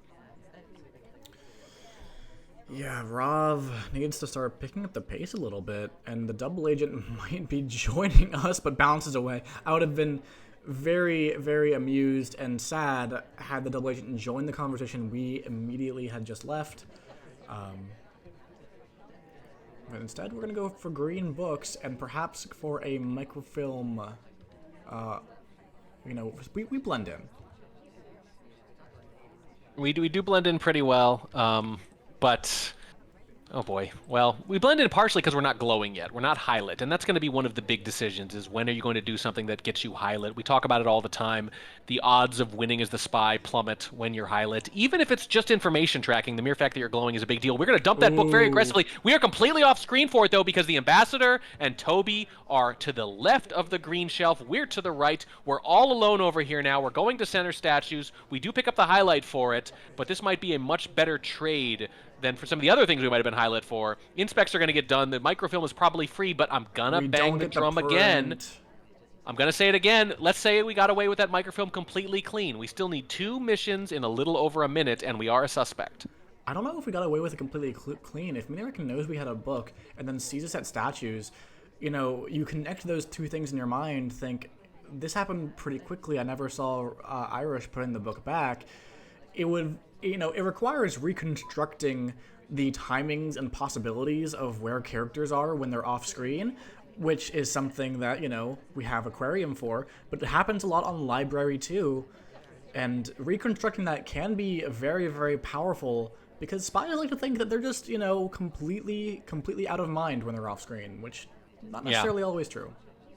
Yeah, Rav needs to start picking up the pace a little bit, and the double agent might be joining us, but bounces away. I would have been very, very amused and sad had the double agent joined the conversation we immediately had just left. But instead, we're going to go for green books and perhaps for a microfilm. We blend in. We do blend in pretty well. But, oh boy. Well, we blend in partially because we're not glowing yet. We're not highlight, and that's going to be one of the big decisions is when are you going to do something that gets you highlight. We talk about it all the time. The odds of winning as the spy plummet when you're highlight. Even if it's just information tracking, the mere fact that you're glowing is a big deal. We're going to dump that book very aggressively. We are completely off screen for it, though, because the ambassador and Toby are to the left of the green shelf. We're to the right. We're all alone over here now. We're going to center statues. We do pick up the highlight for it, but this might be a much better trade than for some of the other things we might have been highlight for. Inspects are going to get done. The microfilm is probably free, but I'm going to bang the drum again. I'm going to say it again. Let's say we got away with that microfilm completely clean. We still need 2 missions in a little over a minute, and we are a suspect. I don't know if we got away with it completely clean. If Miniorek knows we had a book and then sees us at statues, you connect those 2 things in your mind, think, this happened pretty quickly. I never saw Irish putting the book back. It requires reconstructing the timings and possibilities of where characters are when they're off screen, which is something that, we have Aquarium for, but it happens a lot on Library too. And reconstructing that can be very, very powerful because spies like to think that they're just, completely out of mind when they're off screen, which not necessarily always true.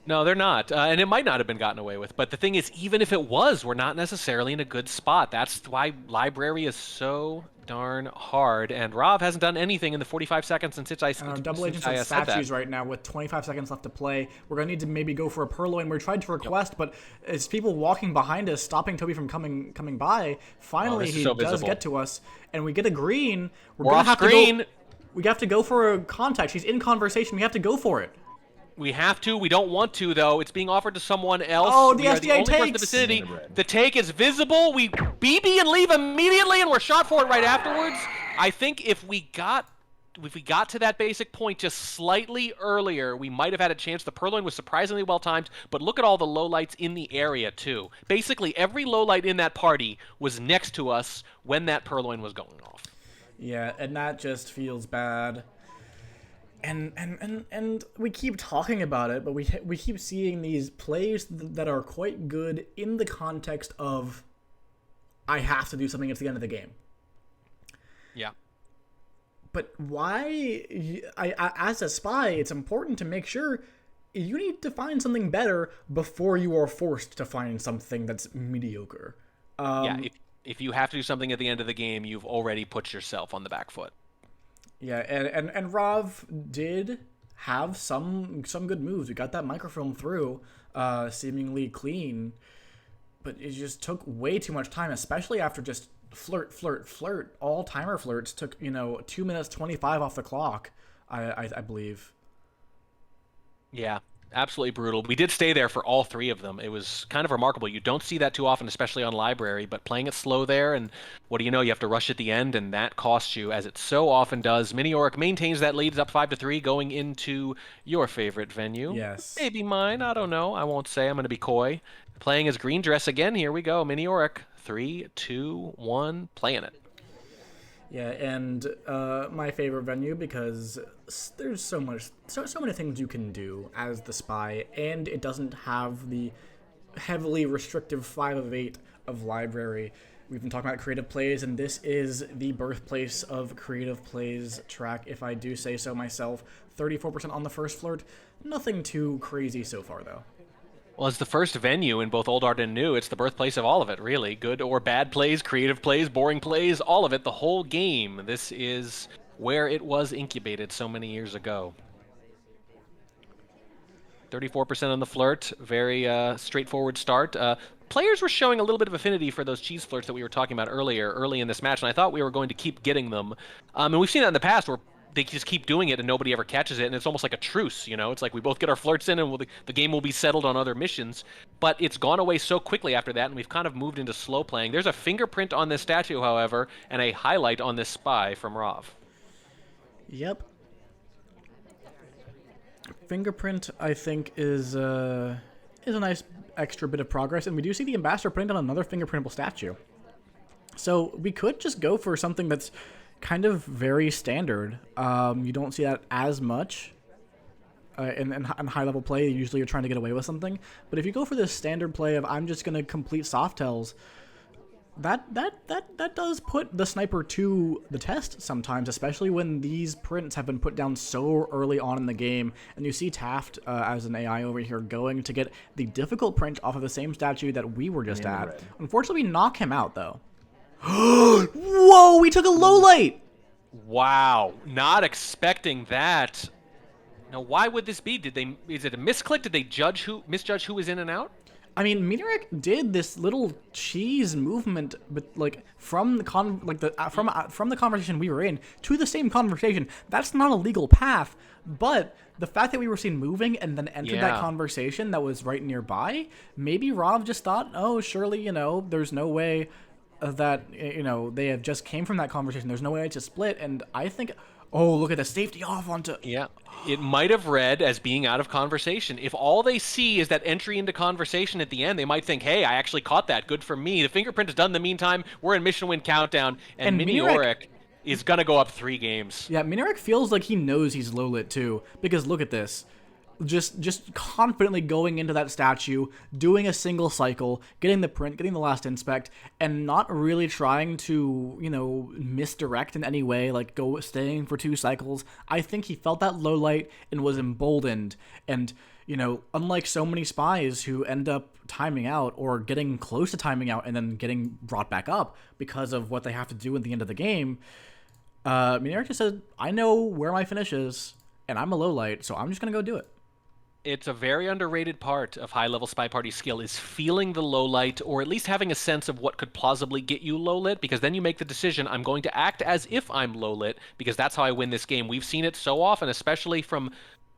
No, they're not. And it might not have been gotten away with. But the thing is, even if it was, we're not necessarily in a good spot. That's why Library is so darn hard. And Rav hasn't done anything in the 45 seconds since I said that. Double agents and statues right now with 25 seconds left to play. We're going to need to maybe go for a purloin. We tried to request, but as people walking behind us, stopping Toby from coming by, finally he does get to us. And we get a green. We're going to have to go. We have to go for a contact. She's in conversation. We have to go for it. We have to. We don't want to, though. It's being offered to someone else. Oh, the SDA takes. Person in the vicinity. The take is visible. We BB and leave immediately, and we're shot for it right afterwards. I think if we got to that basic point just slightly earlier, we might have had a chance. The purloin was surprisingly well timed, but look at all the lowlights in the area too. Basically, every lowlight in that party was next to us when that purloin was going off. Yeah, and that just feels bad. And we keep talking about it, but we keep seeing these plays that are quite good in the context of I have to do something at the end of the game. Yeah. But why? As a spy, it's important to make sure you need to find something better before you are forced to find something that's mediocre. Yeah, if you have to do something at the end of the game, you've already put yourself on the back foot. Yeah, and Rav did have some good moves. We got that microfilm through, seemingly clean, but it just took way too much time, especially after just flirt. All timer flirts took 2 minutes 25 off the clock. I believe. Yeah, absolutely brutal. We did stay there for all three of them. It was kind of remarkable. You don't see that too often, especially on library, but playing it slow there, and what do you know? You have to rush at the end, and that costs you, as it so often does. Miniorek maintains that lead, up 5-3, going into your favorite venue. Yes. Maybe mine. I don't know. I won't say. I'm going to be coy. Playing as green dress again. Here we go. Miniorek. 3, 2, 1. Playing it. Yeah, and my favorite venue because there's so many things you can do as the spy, and it doesn't have the heavily restrictive 5 of 8 of library. We've been talking about creative plays, and this is the birthplace of creative plays track, if I do say so myself. 34% on the first flirt. Nothing too crazy so far, though. Well, it's the first venue in both Old Art and New. It's the birthplace of all of it, really. Good or bad plays, creative plays, boring plays, all of it, the whole game. This is where it was incubated so many years ago. 34% on the flirt, very straightforward start. Players were showing a little bit of affinity for those cheese flirts that we were talking about early in this match, and I thought we were going to keep getting them. And we've seen that in the past where they just keep doing it and nobody ever catches it, and it's almost like a truce, It's like we both get our flirts in and the game will be settled on other missions. But it's gone away so quickly after that, and we've kind of moved into slow playing. There's a fingerprint on this statue, however, and a highlight on this spy from Rav. Yep. Fingerprint, I think, is a nice extra bit of progress, and we do see the ambassador putting down another fingerprintable statue. So we could just go for something that's kind of very standard. You don't see that as much in high-level play. Usually you're trying to get away with something. But if you go for this standard play of I'm just going to complete soft tells, that does put the sniper to the test sometimes, especially when these prints have been put down so early on in the game. And you see Taft as an AI over here going to get the difficult print off of the same statue that we were just at. Unfortunately, we knock him out, though. Whoa, we took a low light. Wow, not expecting that. Now, why would this be? Is it a misclick? Did they misjudge who was in and out? I mean, Miniorek did this little cheese movement, but like from the from the conversation we were in to the same conversation. That's not a legal path, but the fact that we were seen moving and then entered that conversation that was right nearby, maybe Rav just thought, oh, surely there's no way that they have just came from that conversation. There's no way to split, and I think, oh, look at the safety off onto. Yeah, it might have read as being out of conversation. If all they see is that entry into conversation at the end, they might think, hey, I actually caught that. Good for me. The fingerprint is done in the meantime. We're in mission win countdown, and Miniorek is gonna go up 3 games. Yeah, Miniorek feels like he knows he's low lit too, because look at this. Just confidently going into that statue, doing a single cycle, getting the print, getting the last inspect, and not really trying to, misdirect in any way, like staying for 2 cycles. I think he felt that low light and was emboldened. And, unlike so many spies who end up timing out or getting close to timing out and then getting brought back up because of what they have to do at the end of the game, Miniorek just said, I know where my finish is, and I'm a low light, so I'm just going to go do it. It's a very underrated part of high-level SpyParty skill is feeling the low light, or at least having a sense of what could plausibly get you low lit, because then you make the decision, I'm going to act as if I'm low lit, because that's how I win this game. We've seen it so often, especially from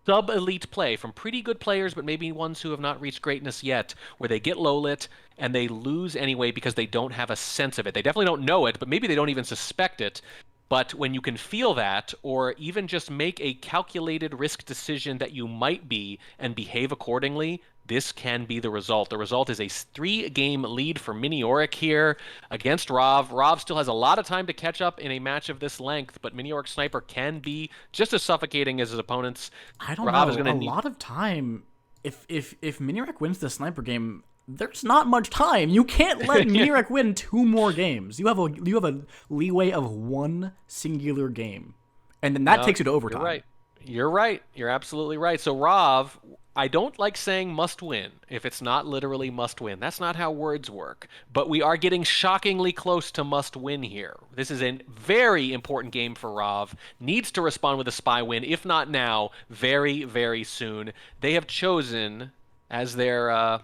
sub-elite play, from pretty good players, but maybe ones who have not reached greatness yet, where they get low lit and they lose anyway because they don't have a sense of it. They definitely don't know it, but maybe they don't even suspect it. But when you can feel that, or even just make a calculated risk decision that you might be and behave accordingly, this can be the result. The result is a 3-game lead for Miniorek here against Rav. Rav still has a lot of time to catch up in a match of this length, but Miniorek's sniper can be just as suffocating as his opponent's. I don't know. A lot of time. If Miniorek wins the sniper game, there's not much time. You can't let Miniorek win 2 more games. You have a leeway of 1 singular game. And then that No, takes you to you're overtime. right. You're right. You're absolutely right. So Rav, I don't like saying must win if it's not literally must win. That's not how words work. But we are getting shockingly close to must win here. This is a very important game for Rav. Needs to respond with a spy win, if not now, very, very soon. They have chosen as their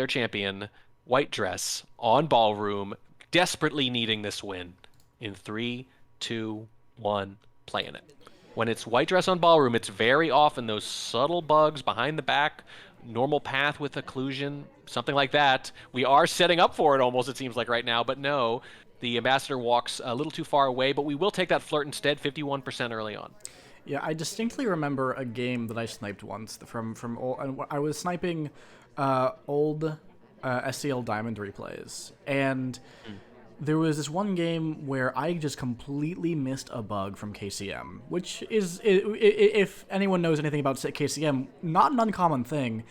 champion, White Dress on Ballroom, desperately needing this win. In 3, 2, 1, playing it. When it's White Dress on Ballroom, it's very often those subtle bugs behind the back, normal path with occlusion, something like that. We are setting up for it almost, it seems like right now, but no. The Ambassador walks a little too far away, but we will take that flirt instead, 51% early on. Yeah, I distinctly remember a game that I sniped once from old. I was sniping old SCL Diamond replays, and there was this one game where I just completely missed a bug from KCM, which is, if anyone knows anything about KCM, not an uncommon thing.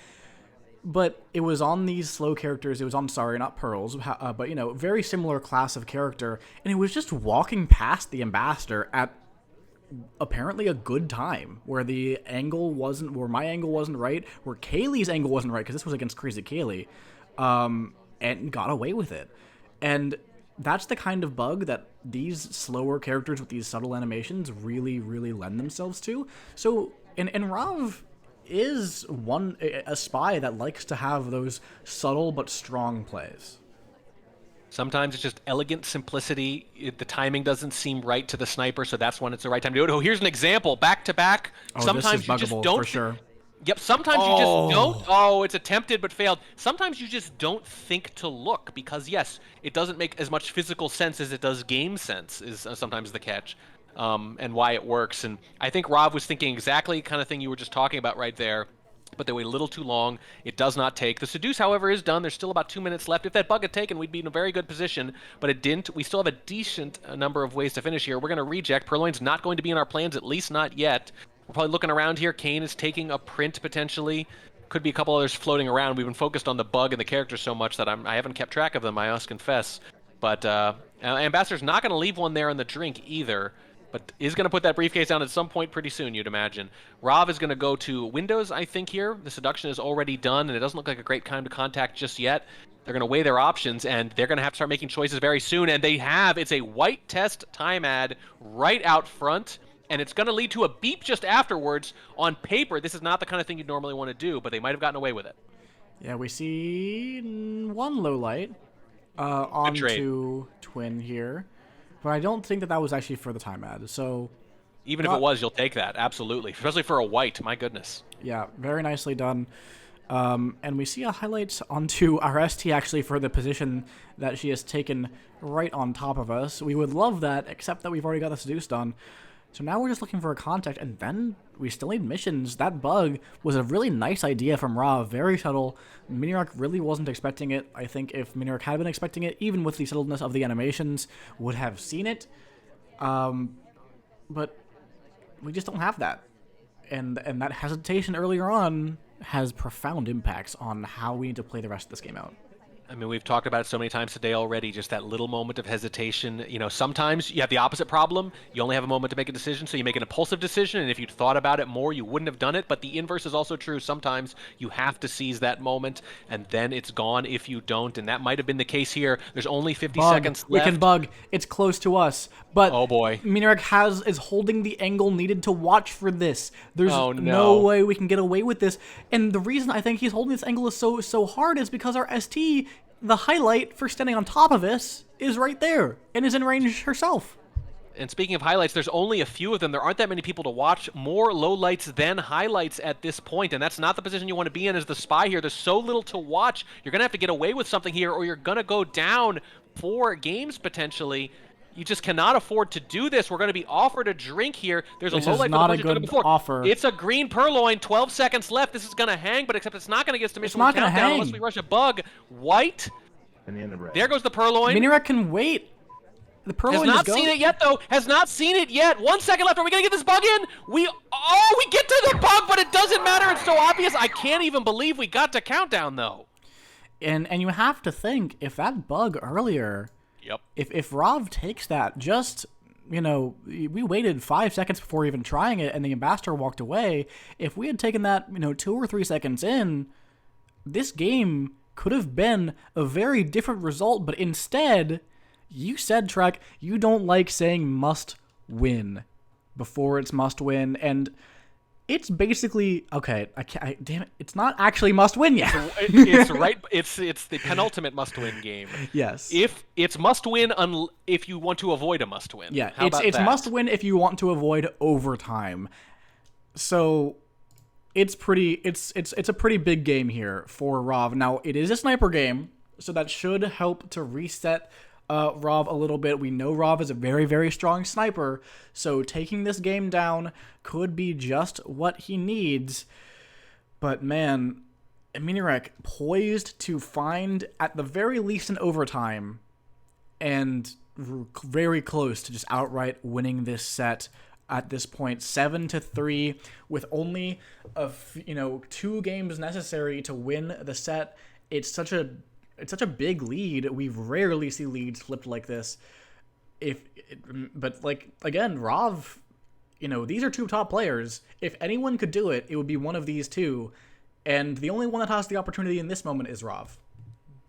But it was on these slow characters. It was on Sorry, not Pearls, but very similar class of character, and it was just walking past the Ambassador at apparently a good time where where my angle wasn't right, where Kaylee's angle wasn't right because this was against Crazy Kaylee, and got away with it. And that's the kind of bug that these slower characters with these subtle animations really, really lend themselves to. So, and Rav is a spy that likes to have those subtle but strong plays. Sometimes it's just elegant simplicity. The timing doesn't seem right to the sniper, so that's when it's the right time to do it. Oh, here's an example. Back to back. Oh, Sometimes this is you just buggable don't. for sure. Yep, sometimes you just don't. Oh, it's attempted but failed. Sometimes you just don't think to look because, yes, it doesn't make as much physical sense as it does game sense, is sometimes the catch, and why it works. And I think Rob was thinking exactly the kind of thing you were just talking about right there. But they wait a little too long. It does not take. The seduce, however, is done. There's still about 2 minutes left. If that bug had taken, we'd be in a very good position, but it didn't. We still have a decent number of ways to finish here. We're going to reject. Purloin's not going to be in our plans, at least not yet. We're probably looking around here. Kane is taking a print, potentially. Could be a couple others floating around. We've been focused on the bug and the characters so much that I haven't kept track of them, I must confess. But Ambassador's not going to leave one there in the drink either, but is going to put that briefcase down at some point pretty soon, you'd imagine. Rav is going to go to Windows, I think, here. The seduction is already done, and it doesn't look like a great time to contact just yet. They're going to weigh their options, and they're going to have to start making choices very soon, and they have. It's a white test time ad right out front, and it's going to lead to a beep just afterwards. On paper, this is not the kind of thing you'd normally want to do, but they might have gotten away with it. Yeah, we see one low light onto Twin here. But I don't think that was actually for the time ad. So, even if it was, you'll take that. Absolutely. Especially for a white. My goodness. Yeah, very nicely done. And we see a highlight onto our ST actually for the position that she has taken right on top of us. We would love that, except that we've already got the seduce done. So now we're just looking for a contact, and then we still need missions. That bug was a really nice idea from Ra, very subtle. Miniorek really wasn't expecting it. I think if Miniorek had been expecting it, even with the subtleness of the animations, would have seen it. But we just don't have that. And that hesitation earlier on has profound impacts on how we need to play the rest of this game out. I mean, we've talked about it so many times today already, just that little moment of hesitation. Sometimes you have the opposite problem. You only have a moment to make a decision, so you make an impulsive decision, and if you'd thought about it more, you wouldn't have done it. But the inverse is also true. Sometimes you have to seize that moment, and then it's gone if you don't, and that might have been the case here. There's only 50 seconds left. We can bug. It's close to us. But oh boy, Miniorek is holding the angle needed to watch for this. There's no way we can get away with this. And the reason I think he's holding this angle is so hard is because our ST, the highlight for standing on top of us, is right there and is in range herself. And speaking of highlights, there's only a few of them. There aren't that many people to watch. More lowlights than highlights at this point, and that's not the position you want to be in as the spy here. There's so little to watch. You're going to have to get away with something here, or you're going to go down 4 games potentially. You just cannot afford to do this. We're going to be offered a drink here. There's a low light not a good offer. It's a green purloin. 12 seconds left. This is going to hang, but except it's not going to get us to mission countdown unless we rush a bug. White. There goes the purloin. Miniorek can wait. The purloin has not seen it yet, though. Has not seen it yet. 1 second left. Are we going to get this bug in? We get to the bug, but it doesn't matter. It's so obvious. I can't even believe we got to countdown, though. And you have to think, if that bug earlier... Yep. If Rav takes that, just we waited 5 seconds before even trying it, and the ambassador walked away. If we had taken that, 2 or 3 seconds in, this game could have been a very different result. But instead, you said, Trek, you don't like saying must win before it's must win, and it's basically okay. Damn it! It's not actually must win yet. It's right. It's the penultimate must win game. Yes. If it's must win, if you want to avoid a must win. Yeah. How about it's that? must win if you want to avoid overtime. So it's pretty. It's a pretty big game here for Rav. Now it is a sniper game, so that should help to reset Rav a little bit. We know Rav is a very, very strong sniper, so taking this game down could be just what he needs. But man, Miniorek poised to find at the very least an overtime, and very close to just outright winning this set. At this point, 7-3, with only 2 games necessary to win the set. It's such a big lead. We rarely see leads flipped like this. But like again, Rav, these are 2 top players. If anyone could do it, it would be one of these 2, and the only one that has the opportunity in this moment is Rav.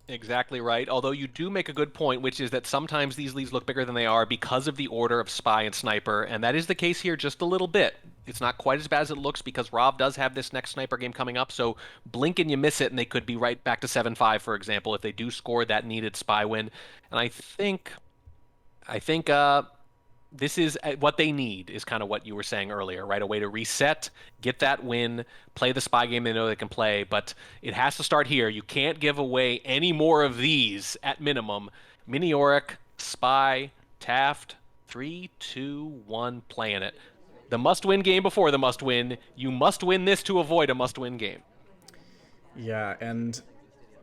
Exactly right. Although you do make a good point, which is that sometimes these leads look bigger than they are because of the order of Spy and Sniper, and that is the case here just a little bit. It's not quite as bad as it looks because Rob does have this next Sniper game coming up, so blink and you miss it, and they could be right back to 7-5, for example, if they do score that needed Spy win. And I think this is what they need, is kind of what you were saying earlier, right? A way to reset, get that win, play the Spy game they know they can play, but it has to start here. You can't give away any more of these at minimum. Miniorek, Spy, Taft, 3, 2, 1, playing it. The must-win game before the must-win. You must win this to avoid a must-win game. Yeah, and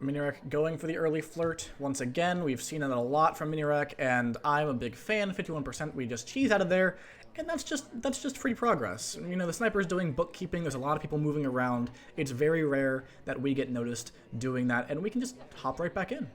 Miniorek going for the early flirt once again. We've seen it a lot from Miniorek, and I'm a big fan. 51%, we just cheese out of there, and that's just free progress. The sniper's doing bookkeeping. There's a lot of people moving around. It's very rare that we get noticed doing that, and we can just hop right back in.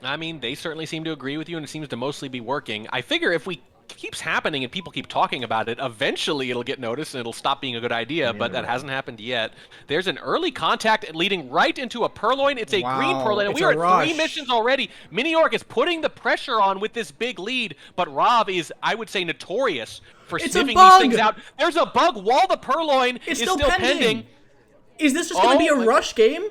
I mean, they certainly seem to agree with you, and it seems to mostly be working. I figure if we keeps happening and people keep talking about it, eventually it'll get noticed and it'll stop being a good idea, but that hasn't happened yet. There's an early contact leading right into a purloin. It's a green purloin, and we are at 3 missions already. Miniorek is putting the pressure on with this big lead, but Rob is, I would say, notorious for sniffing these things out. There's a bug while the purloin is still pending. Is this just going to be a rush game?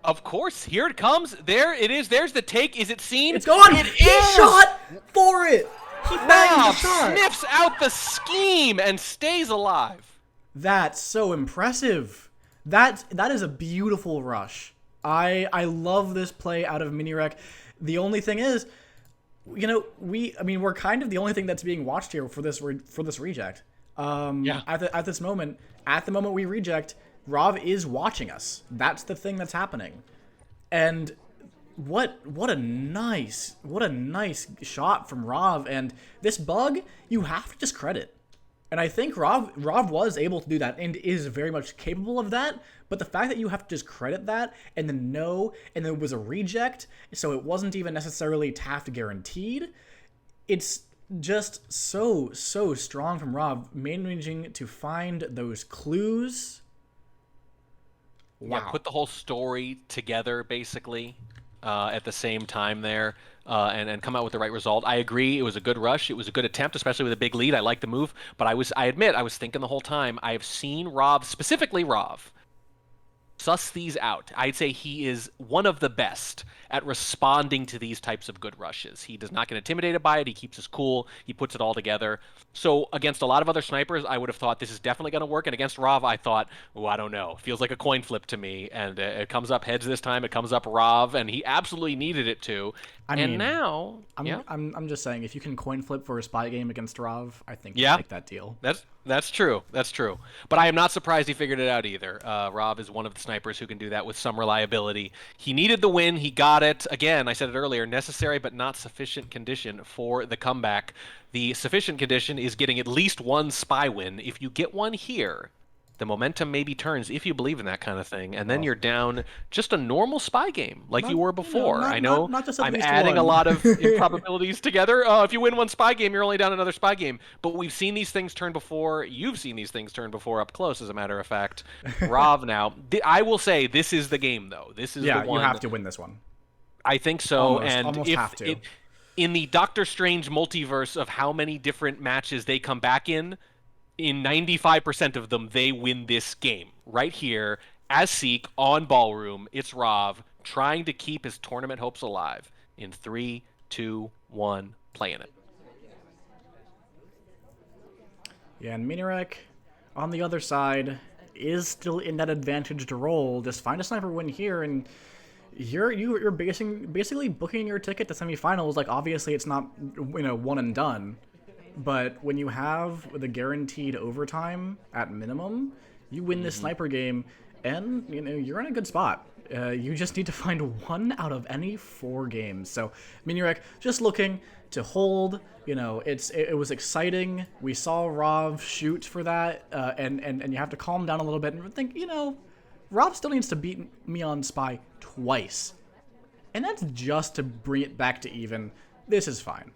Of course. Here it comes. There it is. There's the take. Is it seen? It's gone. He shot for it. He Rob sniffs out the scheme and stays alive. That's so impressive. That is a beautiful rush. I love this play out of Miniorek. The only thing is, we're kind of the only thing that's being watched here for this reject. At this moment, at the moment we reject, Rob is watching us. That's the thing that's happening, and. What a nice shot from Rav, and this bug you have to discredit. And I think Rav was able to do that and is very much capable of that, but the fact that you have to discredit that and then and there was a reject, so it wasn't even necessarily Taft guaranteed, it's just so strong from Rav, managing to find those clues. Wow. Yeah, put the whole story together basically. At the same time there, and come out with the right result. I agree, it was a good rush. It was a good attempt, especially with a big lead. I like the move, but I admit, I was thinking the whole time, I've seen Rav, specifically Rav, suss these out. I'd say he is one of the best at responding to these types of good rushes. He does not get intimidated by it. He keeps his cool. He puts it all together. So against a lot of other snipers, I would have thought this is definitely going to work. And against Rav, I thought, oh, I don't know. Feels like a coin flip to me. And it comes up heads this time. It comes up Rav, and he absolutely needed it to. I'm just saying, if you can coin flip for a spy game against Rav, I think you take that deal. That's true. That's true. But I am not surprised he figured it out either. Rob is one of the snipers who can do that with some reliability. He needed the win. He got it. Again, I said it earlier, necessary but not sufficient condition for the comeback. The sufficient condition is getting at least one spy win. If you get one here, the momentum maybe turns if you believe in that kind of thing, and then Well, you're down just a normal spy game like you not were you know before. I not know not not just at I'm least adding a one. lot of improbabilities together. If you win one spy game, you're only down another spy game. But we've seen these things turn before. You've seen these things turn before up close, as a matter of fact. Rav now, I will say this is the game, though. This is the Yeah, you one. have to win this one. I think so. And Almost if have to. it in the Doctor Strange multiverse of how many different matches they come back in 95% of them, they win this game. Right here, as Seek on Ballroom, it's Rav trying to keep his tournament hopes alive. In 3, 2, 1, playing it. Yeah, and Miniorek, on the other side, is still in that advantaged role. Just find a sniper win here, and you're basically booking your ticket to semifinals. Like obviously, it's not one and done, but when you have the guaranteed overtime at minimum, you win this Mm-hmm. sniper game, and you're in a good spot. You just need to find one out of any 4 games. So Miniorek just looking to hold. It was exciting. We saw Rav shoot for that, and you have to calm down a little bit and think, Rob still needs to beat me on Spy twice. And that's just to bring it back to even. This is fine.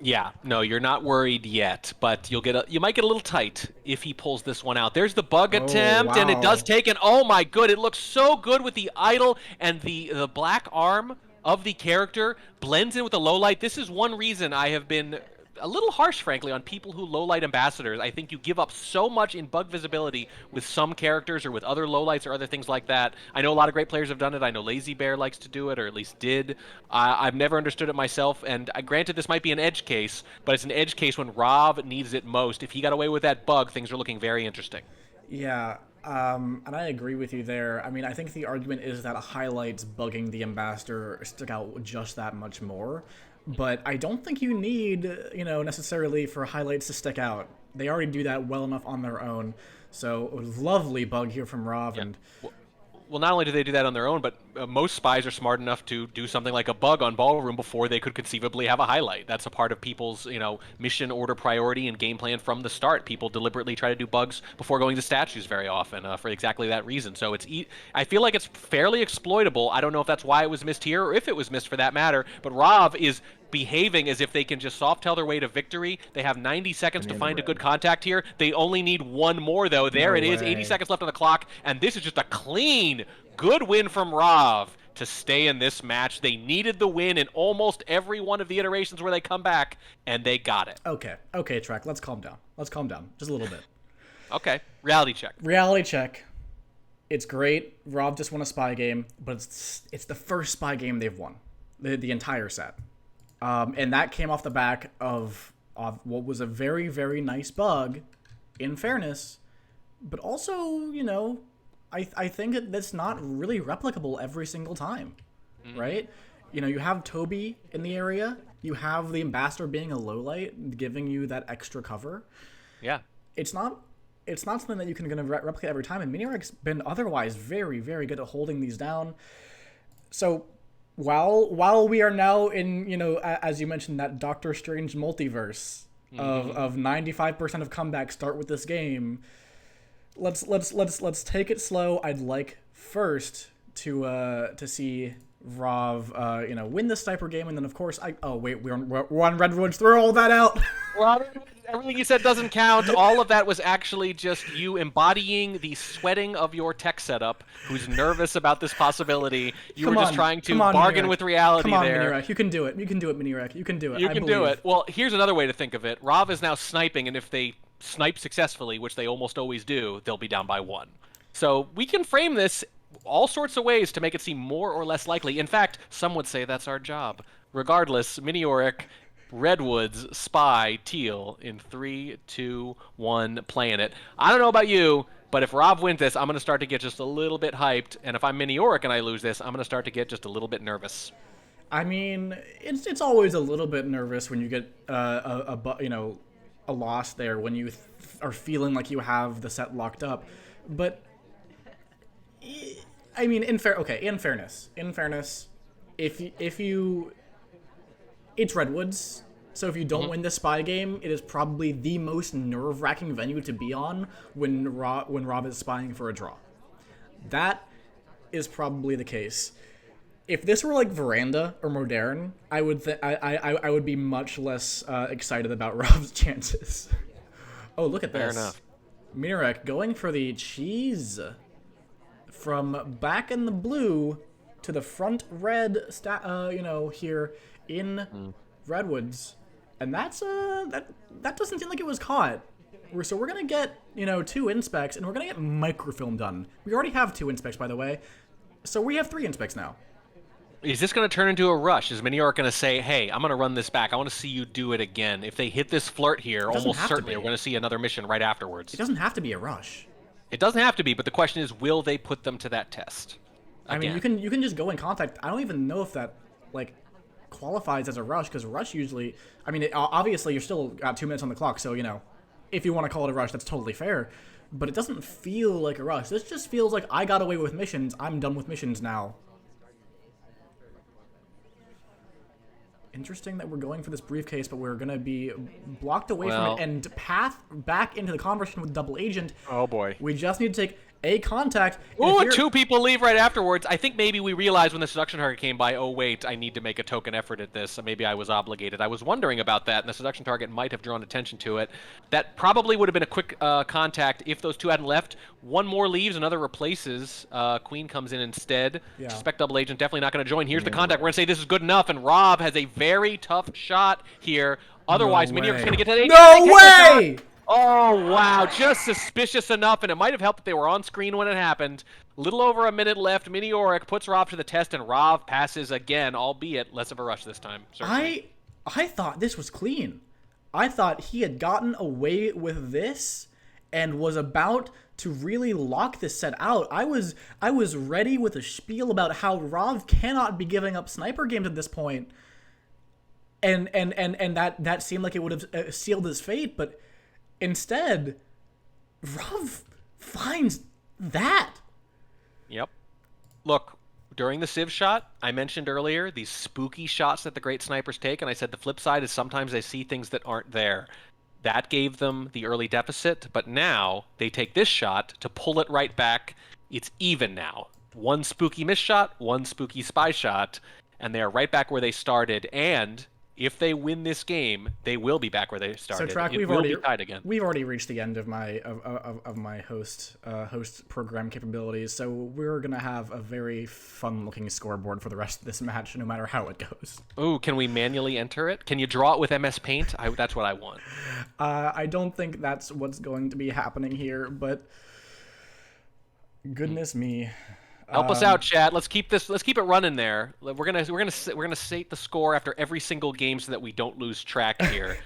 Yeah, no, you're not worried yet, but you might get a little tight if he pulls this one out. There's the bug Oh, attempt, and it does wow. take an. Oh my good, it looks so good with the idol and the black arm of the character blends in with the low light. This is one reason I have been a little harsh, frankly, on people who low light ambassadors. I think you give up so much in bug visibility with some characters or with other low lights or other things like that. I know a lot of great players have done it. I know Lazy Bear likes to do it, or at least did. I've never understood it myself, and granted, this might be an edge case, but it's an edge case when Rav needs it most. If he got away with that bug, things are looking very interesting. Yeah, and I agree with you there. I mean, I think the argument is that highlights bugging the ambassador stick out just that much more. But I don't think you need, necessarily for highlights to stick out. They already do that well enough on their own. So, lovely bug here from Rav, Yeah. and Well, not only do they do that on their own, but most spies are smart enough to do something like a bug on Ballroom before they could conceivably have a highlight. That's a part of people's, mission order priority and game plan from the start. People deliberately try to do bugs before going to statues very often for exactly that reason. So I feel like it's fairly exploitable. I don't know if that's why it was missed here or if it was missed for that matter, but Rav is behaving as if they can just soft tell their way to victory. They have 90 seconds to in the find a good red. contact here. They only need one more, though. There No it is, 80 way. seconds left on the clock, and this is just a clean, good win from Rav to stay in this match. They needed the win in almost every one of the iterations where they come back, and they got it. Okay, Trek, let's calm down. Let's calm down. Just a little bit. Okay, reality check. Reality check. It's great. Rob just won a spy game, but it's the first spy game they've won, the entire set, and that came off the back of what was a very very nice bug, in fairness, but also I think that's not really replicable every single time, right? You have Toby in the area, you have the ambassador being a low light, giving you that extra cover. Yeah. It's not something that you can replicate every time, and Miniorek's been otherwise very, very good at holding these down. So while we are now in, as you mentioned, that Doctor Strange multiverse of 95% of comebacks start with this game, let's take it slow. I'd like first to see Rav win the sniper game, and then of course we're on Redwoods. Throw all that out. Well, everything you said doesn't count. All of that was actually just you embodying the sweating of your tech setup, who's nervous about this possibility. You were just trying to bargain Miniorek. with reality Come on, there. Miniorek. You can do it. You can do it, Miniorek. You can do it. You I can believe. do it. Well, here's another way to think of it. Rav is now sniping, and if they snipe successfully, which they almost always do, they'll be down by 1. So we can frame this all sorts of ways to make it seem more or less likely. In fact, some would say that's our job. Regardless, Miniorek, Redwoods, Spy, Teal in 3, 2, 1, playing it. I don't know about you, but if Rob wins this, I'm going to start to get just a little bit hyped. And if I'm Miniorek and I lose this, I'm going to start to get just a little bit nervous. I mean, it's always a little bit nervous when you get a loss there, when you are feeling like you have the set locked up. But I mean, in fairness, if you it's Redwoods. So if you don't win the spy game, it is probably the most nerve-wracking venue to be on when Rob is spying for a draw. That is probably the case. If this were like Veranda or Modern, I would be much less excited about Rob's chances. Oh, look at this. Fair enough. Miniorek going for the cheese from back in the blue to the front red, here in Redwoods, and that's that doesn't seem like it was caught. So we're gonna get 2 inspects, and we're gonna get microfilm done. We already have 2 inspects, by the way, so we have 3 inspects now. Is this going to turn into a rush? Is Miniorek going to say, hey, I'm going to run this back. I want to see you do it again. If they hit this flirt here, almost certainly we're going to see another mission right afterwards. It doesn't have to be a rush. It doesn't have to be, but the question is, will they put them to that test? Again. I mean, you can just go in contact. I don't even know if that, qualifies as a rush, because rush usually... I mean, obviously, you're still got 2 minutes on the clock, so, if you want to call it a rush, that's totally fair. But it doesn't feel like a rush. This just feels like I got away with missions. I'm done with missions now. Interesting that we're going for this briefcase, but we're going to be blocked away from it and path back into the conversation with double agent. Oh, boy. We just need to take a contact. Oh, and 2 people leave right afterwards. I think maybe we realized when the seduction target came by, oh, wait, I need to make a token effort at this. So maybe I was obligated. I was wondering about that, and the seduction target might have drawn attention to it. That probably would have been a quick contact if those 2 hadn't left. 1 more leaves, another replaces. Queen comes in instead. Yeah. Suspect double agent definitely not going to join. Here's the contact. We're going to say this is good enough, and Rob has a very tough shot here. Otherwise, Miniorek's going to get to the... No way! Oh, wow. Just suspicious enough, and it might have helped that they were on screen when it happened. Little over a minute left. Miniorek puts Rob to the test, and Rob passes again, albeit less of a rush this time. Certainly. I thought this was clean. I thought he had gotten away with this and was about to really lock this set out. I was ready with a spiel about how Rob cannot be giving up sniper games at this point. And that seemed like it would have sealed his fate, but instead, Rob finds that. Yep. Look, during the Civ shot, I mentioned earlier these spooky shots that the great snipers take, and I said the flip side is sometimes they see things that aren't there. That gave them the early deficit, but now they take this shot to pull it right back. It's even now. 1 spooky miss shot, 1 spooky spy shot, and they are right back where they started, and... if they win this game, they will be back where they started. So, Track, we've already reached the end of my host program capabilities. So we're gonna have a very fun-looking scoreboard for the rest of this match, no matter how it goes. Ooh, can we manually enter it? Can you draw it with MS Paint? That's what I want. I don't think that's what's going to be happening here, but goodness me. Help us out, chat. Let's keep it running there. We're gonna state the score after every single game so that we don't lose track here.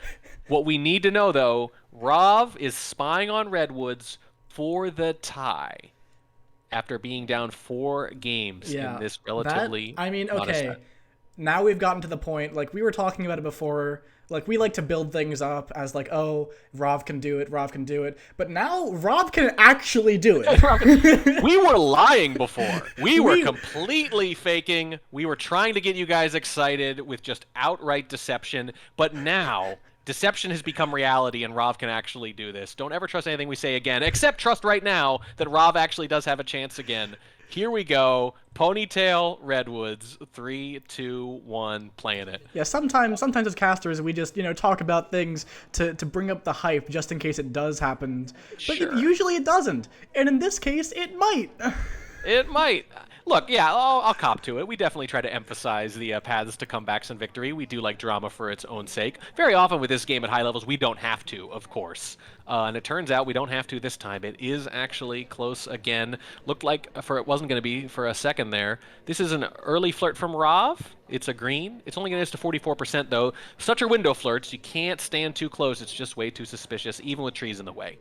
What we need to know though, Rav is spying on Redwoods for the tie after being down 4 games in this relatively. Okay. Now we've gotten to the point, like we were talking about it before. Like, we like to build things up as, like, oh, Rob can do it, Rob can do it. But now, Rob can actually do it. We were lying before. We were completely faking. We were trying to get you guys excited with just outright deception. But now, deception has become reality, and Rob can actually do this. Don't ever trust anything we say again, except trust right now that Rob actually does have a chance again. Here we go. Ponytail Redwoods. 3, 2, 1. Playing it. Yeah, sometimes as casters, we just, talk about things to bring up the hype just in case it does happen. But usually it doesn't. And in this case, it might. It might. Look, yeah, I'll cop to it. We definitely try to emphasize the paths to comebacks and victory. We do like drama for its own sake. Very often with this game at high levels, we don't have to, of course. And it turns out we don't have to this time. It is actually close again. Looked like it wasn't going to be for a second there. This is an early flirt from Rav. It's a green. It's only going to get us to 44% though. Such are window flirts. You can't stand too close. It's just way too suspicious, even with trees in the way.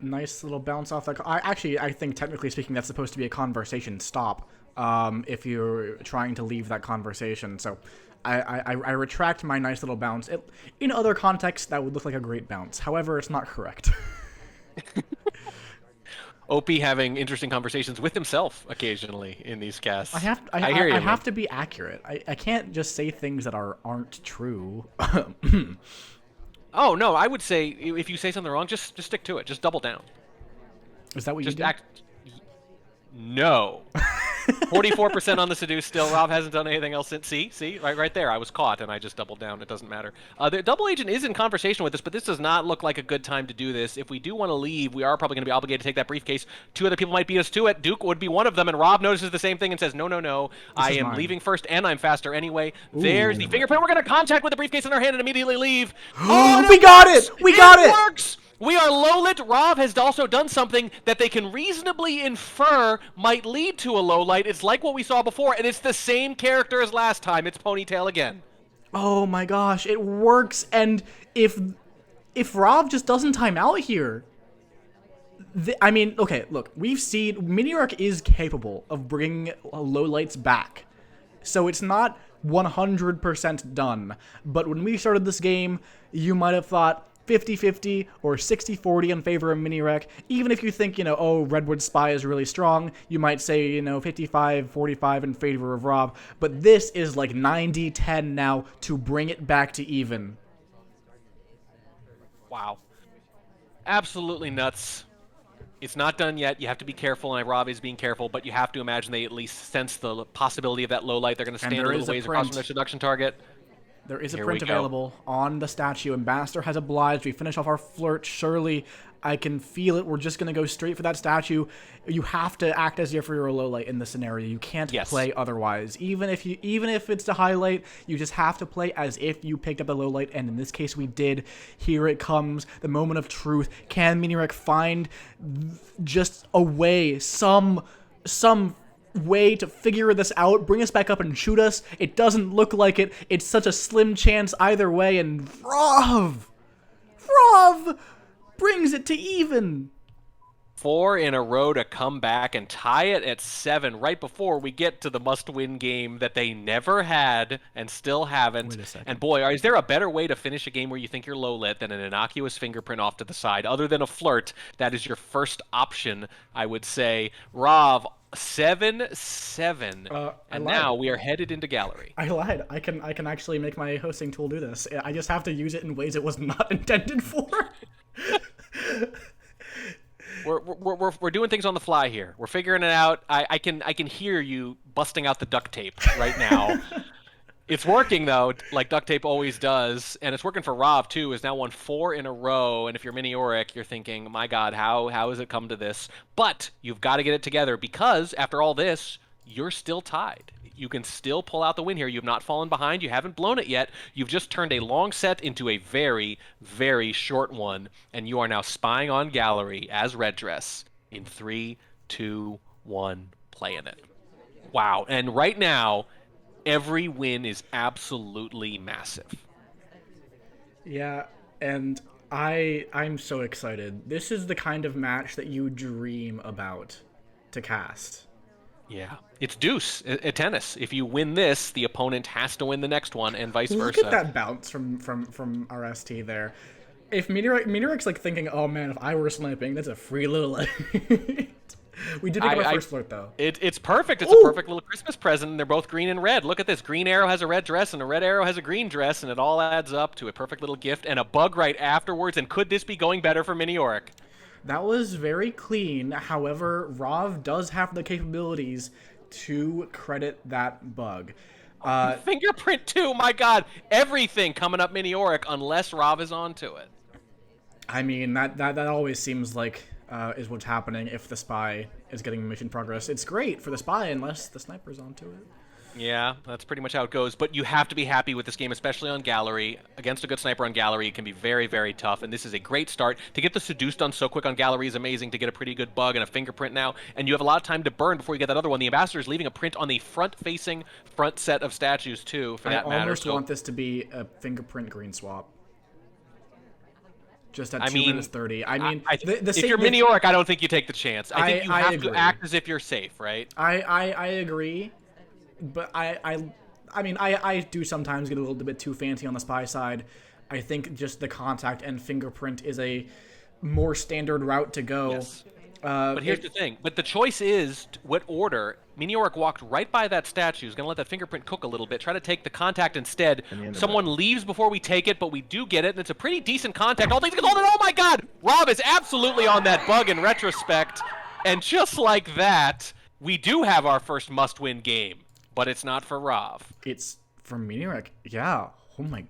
Nice little bounce off that. I think technically speaking, that's supposed to be a conversation stop. If you're trying to leave that conversation, so I retract my nice little bounce. In other contexts, that would look like a great bounce. However, it's not correct. OP having interesting conversations with himself occasionally in these I casts. have I hear I you, man. have to be accurate. I can't just say things that aren't true. Oh no, I would say if you say something wrong, just stick to it. Just double down. Is that what you Just do? act. No. 44% on the seduce still. Rob hasn't done anything else since. See, right there. I was caught and I just doubled down. It doesn't matter. The double agent is in conversation with us, but this does not look like a good time to do this. If we do want to leave, we are probably going to be obligated to take that briefcase. Two other people might beat us to it. Duke would be one of them, and Rob notices the same thing and says, "No, no, no. This I is am mine. leaving first, and I'm faster anyway." There's the Ooh. fingerprint. We're going to contact with the briefcase in our hand and immediately leave. Oh, and We it got works! it! We got It it! works! We are low lit. Rob has also done something that they can reasonably infer might lead to a low light. It's like what we saw before, and it's the same character as last time. It's Ponytail again. Oh my gosh, it works. And if Rob just doesn't time out here, I mean, okay, look, we've seen Miniorek is capable of bringing low lights back, so it's not 100% done. But when we started this game, you might have thought 50-50 or 60-40 in favor of Miniorek. Even if you think, oh, Redwood Spy is really strong, you might say, 55-45 in favor of Rob. But this is like 90-10 now to bring it back to even. Wow. Absolutely nuts. It's not done yet. You have to be careful, and Rob is being careful, but you have to imagine they at least sense the possibility of that low light. They're going to And stand a there little is a ways across from print. their seduction target. There is a Here we print go. available on the statue, and Master has obliged. We finish off our flirt. Surely, I can feel it. We're just gonna go straight for that statue. You have to act as if you're a low light in this scenario. You can't Yes. play otherwise. Even if it's the highlight, you just have to play as if you picked up the low light. And in this case, we did. Here it comes, the moment of truth. Can Miniorek find just a way, some way to figure this out, bring us back up and shoot us? It doesn't look like it. It's such a slim chance either way, and Vrav brings it to even. 4 in a row to come back and tie it at 7 right before we get to the must-win game that they never had and still haven't. Wait a second. And boy, is there a better way to finish a game where you think you're low-lit than an innocuous fingerprint off to the side? Other than a flirt, that is your first option, I would say. Rob, 7-7. And lied. now we are headed into gallery. I lied. I can actually make my hosting tool do this. I just have to use it in ways it was not intended for. We're doing things on the fly here. We're figuring it out. I can hear you busting out the duct tape right now. It's working though, like duct tape always does, and it's working for Rob too. Has now won 4 in a row, and if you're Miniorek, you're thinking, my God, how has it come to this? But you've got to get it together because after all this, you're still tied. You can still pull out the win here. You have not fallen behind. You haven't blown it yet. You've just turned a long set into a very, very short one, and you are now spying on gallery as Red Dress in 3, 2, 1, playing it. Wow. And right now, every win is absolutely massive. Yeah, and I'm so excited. This is the kind of match that you dream about to cast. Yeah. It's deuce at tennis. If you win this, the opponent has to win the next one, and vice Look versa. at that bounce from RST there. If Miniorik's like thinking, oh man, if I were sniping, that's a free little light. We did pick up our first flirt though. It's perfect. It's Ooh. a perfect little Christmas present, and they're both green and red. Look at this. Green arrow has a red dress, and a red arrow has a green dress, and it all adds up to a perfect little gift and a bug right afterwards. And could this be going better for Miniorek? That was very clean. However, Rav does have the capabilities to credit that bug. Fingerprint too. My God, everything coming up Miniorek unless Rob is onto it. I mean, that always seems like is what's happening if the spy is getting mission progress. It's great for the spy unless the sniper's onto it. Yeah, that's pretty much how it goes. But you have to be happy with this game, especially on Gallery. Against a good sniper on Gallery, it can be very, very tough. And this is a great start. To get the Seduce done so quick on Gallery is amazing. To get a pretty good bug and a fingerprint now. And you have a lot of time to burn before you get that other one. The Ambassador is leaving a print on the front-facing front set of statues, too, for that I matter. almost want this to be a fingerprint green swap. Just at 2 minutes 30. I mean, if you're Miniorek, I don't think you take the chance. I think you have to act as if you're safe, right? I agree. But I mean, I do sometimes get a little bit too fancy on the spy side. I think just the contact and fingerprint is a more standard route to go. Yes. But here's the thing. But the choice is what order. Miniorek walked right by that statue. He's going to let that fingerprint cook a little bit. Try to take the contact instead. Someone leaves before we take it, but we do get it, and it's a pretty decent contact. All things consulted. Oh my God! Rob is absolutely on that bug in retrospect. And just like that, we do have our first must-win game. But it's not for Rob. It's for Miniorek. Yeah. Oh my.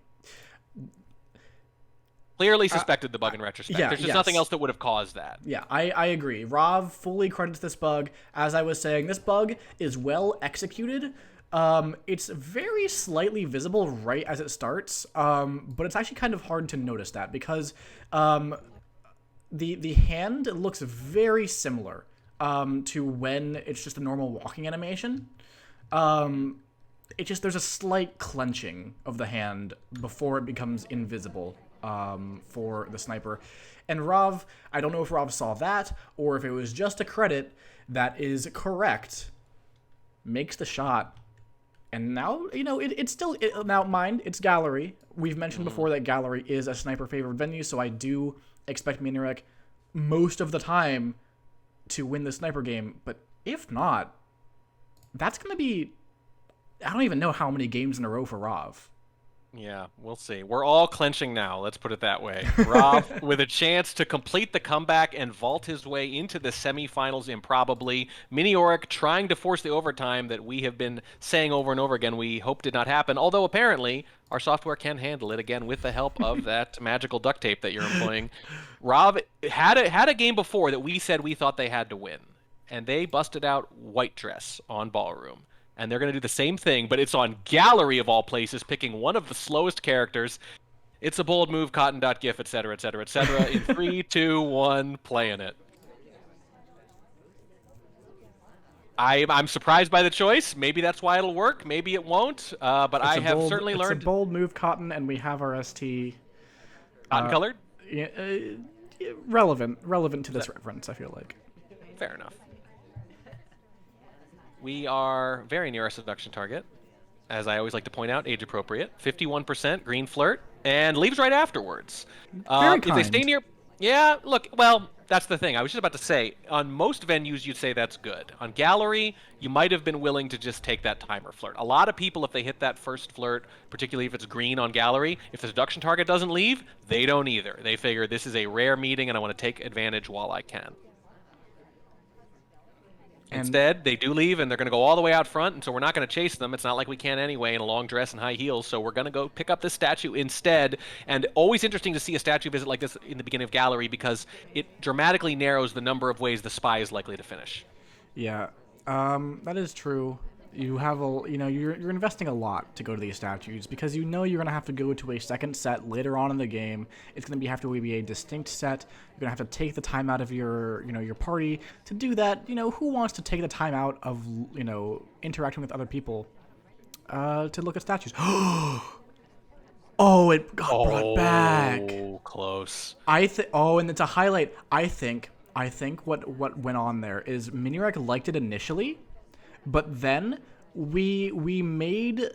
Clearly suspected the bug in retrospect. Yeah, There's just nothing else that would have caused that. Yeah, I agree. Rav fully credits this bug. As I was saying, this bug is well executed. It's very slightly visible right as it starts, but it's actually kind of hard to notice that because the hand looks very similar to when it's just a normal walking animation. It just there's a slight clenching of the hand before it becomes invisible. For the sniper. And Rav, I don't know if Rav saw that or if it was just a credit that is correct, makes the shot. And now, it's still, now mind, it's Gallery. We've mentioned before that Gallery is a sniper favored venue, so I do expect Miniorek most of the time to win the sniper game. But if not, that's going to be, I don't even know how many games in a row for Rav. Yeah, we'll see. We're all clenching now, let's put it that way. Rob with a chance to complete the comeback and vault his way into the semifinals improbably. Miniorek trying to force the overtime that we have been saying over and over again we hope did not happen, although apparently our software can handle it, again, with the help of that magical duct tape that you're employing. Rob had a game before that we said we thought they had to win, and they busted out White Dress on Ballroom. And they're going to do the same thing, but it's on Gallery of all places, picking one of the slowest characters. It's a bold move, cotton.gif, etc., etc., etc. In 3, 2, 1, playing it. I'm surprised by the choice. Maybe that's why it'll work. Maybe it won't. But I have certainly learned. It's a bold move, cotton, and we have our ST. Cotton-colored? Relevant to this reference, I feel like. Fair enough. We are very near our seduction target. As I always like to point out, age appropriate. 51% green flirt, and leaves right afterwards. Very kind. If they stay near, yeah. Look, well, that's the thing. I was just about to say. On most venues, you'd say that's good. On Gallery, you might have been willing to just take that timer flirt. A lot of people, if they hit that first flirt, particularly if it's green on Gallery, if the seduction target doesn't leave, they don't either. They figure this is a rare meeting, and I want to take advantage while I can. Instead, they do leave, and they're going to go all the way out front, and so we're not going to chase them. It's not like we can anyway in a long dress and high heels, so we're going to go pick up this statue instead. And always interesting to see a statue visit like this in the beginning of Gallery because it dramatically narrows the number of ways the spy is likely to finish. Yeah, that is true. You have you're investing a lot to go to these statues because you're gonna have to go to a second set later on in the game. It's gonna have to be a distinct set. You're gonna have to take the time out of your party to do that. Who wants to take the time out of interacting with other people to look at statues? Oh, it got brought back. Oh, close. And it's a highlight. I think what went on there is Miniorek liked it initially. But then we made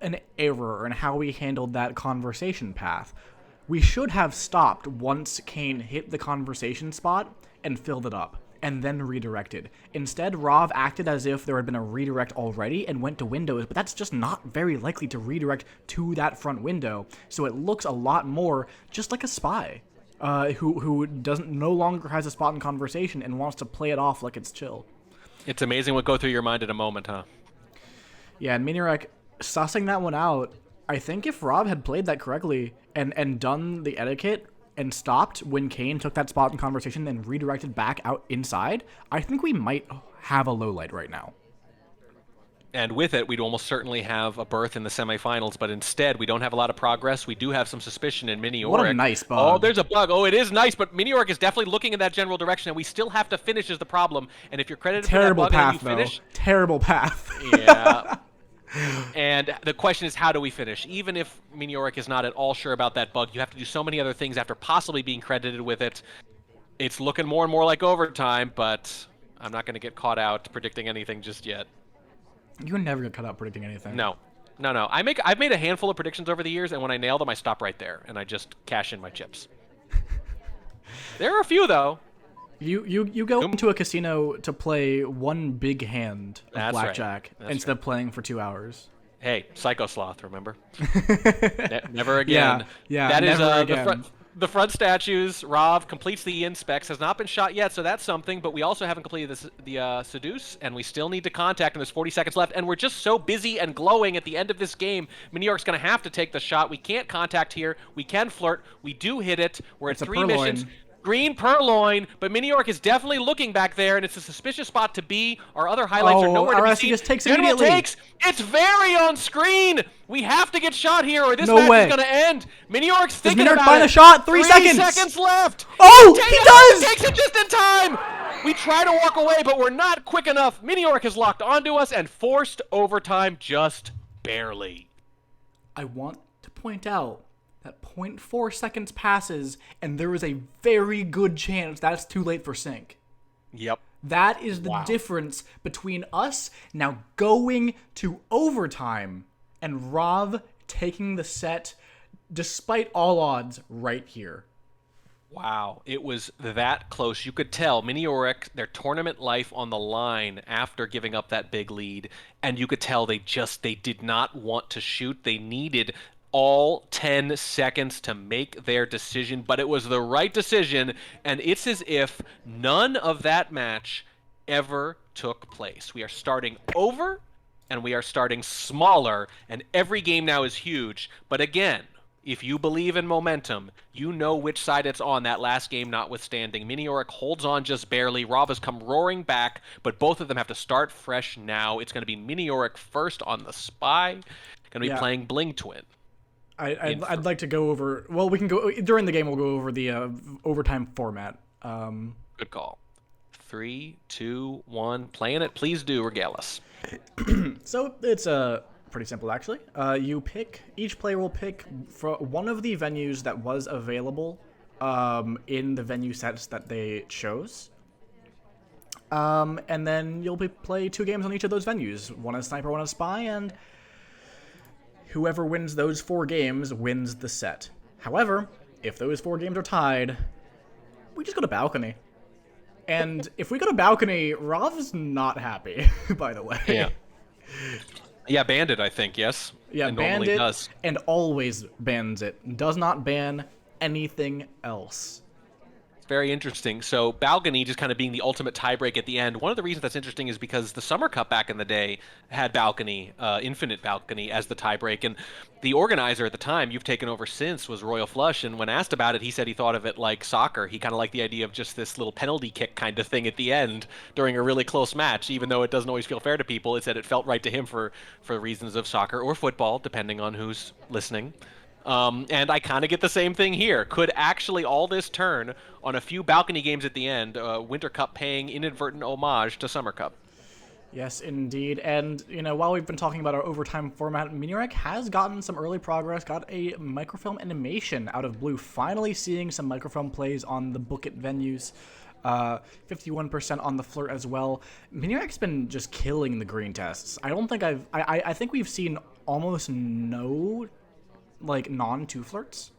an error in how we handled that conversation path. We should have stopped once Kane hit the conversation spot and filled it up, and then redirected. Instead, Rav acted as if there had been a redirect already and went to windows, but that's just not very likely to redirect to that front window, so it looks a lot more just like a spy who no longer has a spot in conversation and wants to play it off like it's chill. It's amazing what goes through your mind at a moment, huh? Yeah, and Miniorek sussing that one out. I think if Rob had played that correctly and done the etiquette and stopped when Kane took that spot in conversation and redirected back out inside, I think we might have a low light right now. And with it, we'd almost certainly have a berth in the semifinals, but instead, we don't have a lot of progress. We do have some suspicion in Miniorek. What a nice bug. Oh, there's a bug. Oh, it is nice, but Miniorek is definitely looking in that general direction, and we still have to finish is the problem. And if you're credited for that bug and you finish... Terrible path. Yeah. And the question is, how do we finish? Even if Miniorek is not at all sure about that bug, you have to do so many other things after possibly being credited with it. It's looking more and more like overtime, but I'm not going to get caught out predicting anything just yet. You're never gonna cut out predicting anything. No. I've made a handful of predictions over the years, and when I nail them, I stop right there, and I just cash in my chips. There are a few, though. You go into a casino to play one big hand of That's right. blackjack That's instead of playing for 2 hours. Hey, Psycho Sloth, remember? Never Yeah, again. yeah, That is never the again. front statues. Rav completes the inspects, has not been shot yet, so that's something. But we also haven't completed the seduce, and we still need to contact. And there's 40 seconds left, and we're just so busy and glowing at the end of this game. Miniork's going to have to take the shot. We can't contact here. We can flirt. We do hit it. We're at It's a 3 missions. purloin. Green Purloin, but Miniork is definitely looking back there, and it's a suspicious spot to be. Our other highlights are Oh, nowhere to be RSC seen. just takes General immediately. takes. It's very on screen. We have to get shot here, or this No match is way. going to end. Miniork's Does thinking Miniork about find it. a shot? 3 seconds. 3 seconds left. Oh, Dang he it, does! takes it just in time. We try to walk away, but we're not quick enough. Miniork has locked onto us and forced overtime just barely. I want to point out that zero point 0.4 seconds passes, and there is a very good chance that's too late for sync. Yep. That is the difference between us now going to overtime and Rav taking the set despite all odds right here. Wow, it was that close. You could tell Miniorek, their tournament life on the line after giving up that big lead, and you could tell they did not want to shoot. They needed all 10 seconds to make their decision, but it was the right decision, and it's as if none of that match ever took place. We are starting over, and we are starting smaller, and every game now is huge, but again, if you believe in momentum, you know which side it's on, that last game notwithstanding. Miniorek holds on just barely. Rav has come roaring back, but both of them have to start fresh now. It's going to be Miniorek first on the Spy. Going to be playing Bling Twin. I'd like to go over... Well, we can go... During the game, we'll go over the overtime format. Good call. 3, 2, 1. Playing it. Please do regale us. So it's pretty simple, actually. Each player will pick for one of the venues that was available in the venue sets that they chose. And then you'll play 2 games on each of those venues. One as Sniper, one as Spy, and whoever wins those 4 games wins the set. However, if those 4 games are tied, we just go to balcony. And if we go to balcony, Rav's not happy, by the way. Yeah. Yeah, banned it, I think, yes? Yeah, it banned normally it does. and always bans it. Does not ban anything else. Very interesting. So balcony just kind of being the ultimate tiebreak at the end. One of the reasons that's interesting is because the Summer Cup back in the day had balcony, infinite balcony as the tiebreak. And the organizer at the time, you've taken over since, was Royal Flush. And when asked about it, he said he thought of it like soccer. He kind of liked the idea of just this little penalty kick kind of thing at the end during a really close match. Even though it doesn't always feel fair to people, it said it felt right to him for reasons of soccer or football, depending on who's listening. And I kind of get the same thing here. Could actually all this turn on a few balcony games at the end, Winter Cup paying inadvertent homage to Summer Cup? Yes, indeed. And, while we've been talking about our overtime format, Miniorek has gotten some early progress, got a microfilm animation out of Blue, finally seeing some microfilm plays on the Book It venues. 51% on the Flirt as well. Miniorek's been just killing the green tests. I don't think I think we've seen almost no non-2 flirts.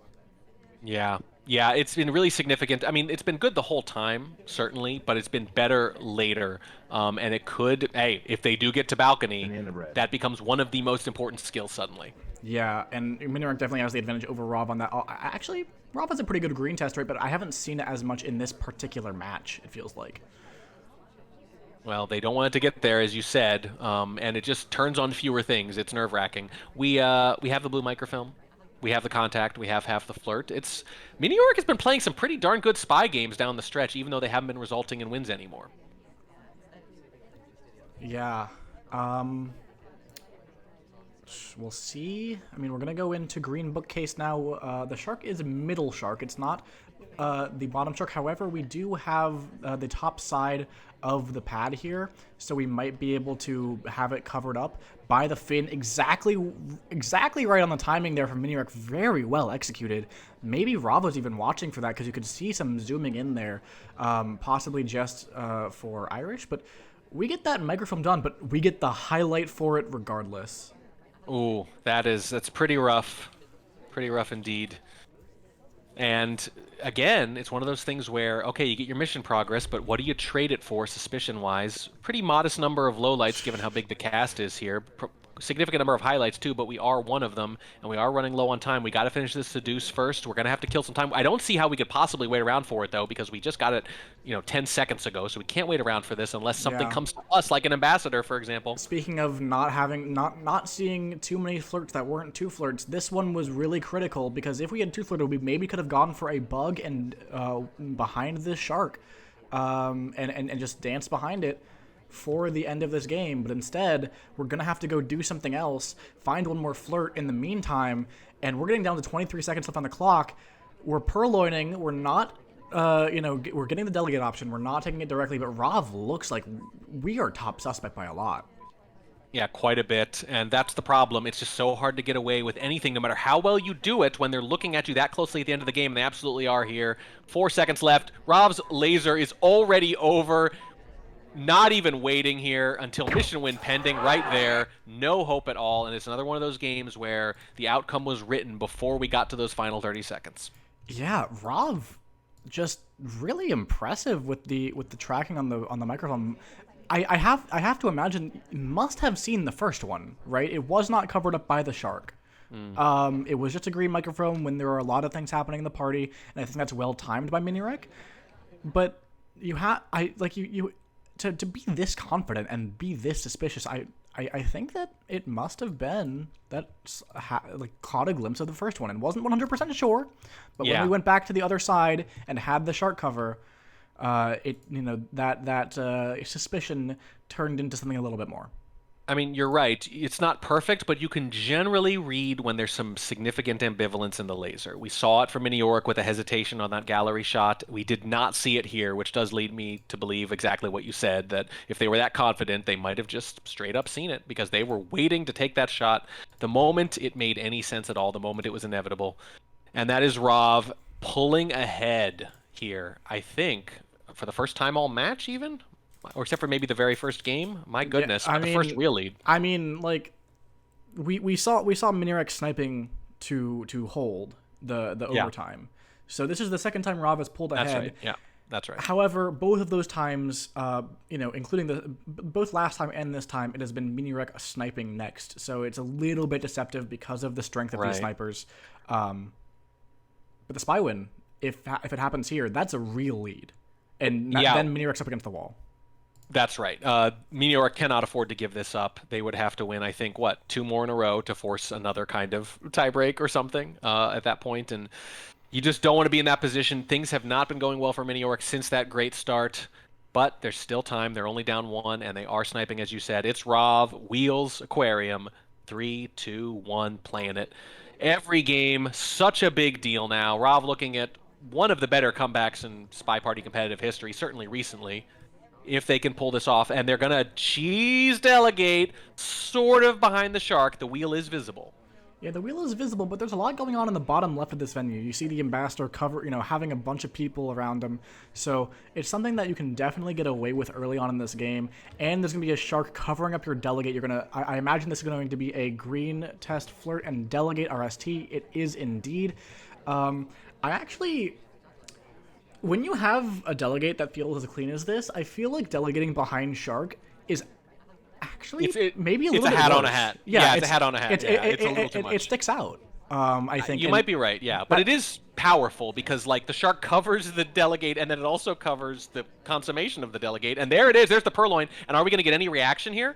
Yeah, it's been really significant. I mean, it's been good the whole time, certainly, but it's been better later. And it could, if they do get to balcony, that becomes one of the most important skills suddenly. Yeah, and Miniorek definitely has the advantage over Rob on that. Actually, Rob has a pretty good green test rate, but I haven't seen it as much in this particular match, it feels like. Well, they don't want it to get there, as you said, and it just turns on fewer things. It's nerve-wracking. We have the blue microfilm. We have the contact. We have half the flirt. Miniorek has been playing some pretty darn good Spy games down the stretch, even though they haven't been resulting in wins anymore. Yeah. We'll see. I mean, we're going to go into green bookcase now. The shark is middle shark. It's not the bottom shark. However, we do have the top side of the pad here, so we might be able to have it covered up by the fin. Exactly right on the timing there from Miniorek. Very well executed. Maybe Rob was even watching for that because you could see some zooming in there, possibly just for Irish. But we get that microfilm done, but we get the highlight for it regardless. Ooh, that's pretty rough. Pretty rough indeed. And again, it's one of those things where, okay, you get your mission progress, but what do you trade it for, suspicion-wise? Pretty modest number of lowlights, given how big the cast is here. Significant number of highlights, too, but we are one of them, and we are running low on time. We got to finish this Seduce first. We're going to have to kill some time. I don't see how we could possibly wait around for it, though, because we just got it, 10 seconds ago, so we can't wait around for this unless something Yeah. comes to us, like an ambassador, for example. Speaking of not seeing too many flirts that weren't two flirts, this one was really critical because if we had two flirts, we maybe could have gone for a bug and behind this shark, and just dance behind it for the end of this game. But instead, we're gonna have to go do something else, find one more flirt in the meantime, and we're getting down to 23 seconds left on the clock. We're purloining. We're not. We're getting the delegate option. We're not taking it directly, but Rav looks like we are top suspect by a lot. Yeah, quite a bit, and that's the problem. It's just so hard to get away with anything, no matter how well you do it, when they're looking at you that closely at the end of the game. They absolutely are here. 4 seconds left. Rav's laser is already over. Not even waiting here until mission win pending right there. No hope at all, and it's another one of those games where the outcome was written before we got to those final 30 seconds. Yeah, Rav, just really impressive with the tracking on the microphone. I have to imagine you must have seen the first one, right? It was not covered up by the shark. It was just a green microphone when there were a lot of things happening in the party, and I think that's well timed by Miniorek. But you have you to be this confident and be this suspicious. I think that it must have been that caught a glimpse of the first one and wasn't 100% sure, but when Yeah. we went back to the other side and had the shark cover, that suspicion turned into something a little bit more. I mean, you're right. It's not perfect, but you can generally read when there's some significant ambivalence in the laser. We saw it from Miniorek with a hesitation on that gallery shot. We did not see it here, which does lead me to believe exactly what you said, that if they were that confident, they might have just straight up seen it because they were waiting to take that shot the moment it made any sense at all, the moment it was inevitable. And that is Rav pulling ahead here, I think, for the first time all match even? Or except for maybe the very first game. My goodness, I the first mean, real lead. I mean, like we saw Miniorek sniping to hold the Yeah, overtime. So this is the second time Rav has pulled ahead. that's right. Yeah, that's right. However, both of those times, including both last time and this time, it has been Miniorek sniping next. So it's a little bit deceptive because of the strength of these Right. snipers. But the spy win, if it happens here, that's a real lead, and Yeah. then Miniorek's up against the wall. That's right. Miniorek cannot afford to give this up. They would have to win, I think, what, 2 more in a row to force another kind of tiebreak or something at that point. And you just don't want to be in that position. Things have not been going well for Miniorek since that great start, but there's still time. They're only down 1, and they are sniping, as you said. It's Rav, Wheels, Aquarium, 3, 2, 1, playing it. Every game, such a big deal now. Rav looking at one of the better comebacks in SpyParty competitive history, certainly recently, if they can pull this off. And they're going to cheese delegate sort of behind the shark. The wheel is visible. Yeah, the wheel is visible, but there's a lot going on in the bottom left of this venue. You see the ambassador having a bunch of people around him. So it's something that you can definitely get away with early on in this game. And there's going to be a shark covering up your delegate. I imagine this is going to be a green test flirt and delegate RST. It is indeed. When you have a delegate that feels as clean as this, I feel like delegating behind shark is actually maybe a little bit It's a hat on a worse. hat. Yeah, it's a hat on a hat. It's a little too It much. sticks out. I think You and might be right, yeah. But it is powerful because, like, the shark covers the delegate and then it also covers the consummation of the delegate. And there it is. There's the purloin. And are we going to get any reaction here?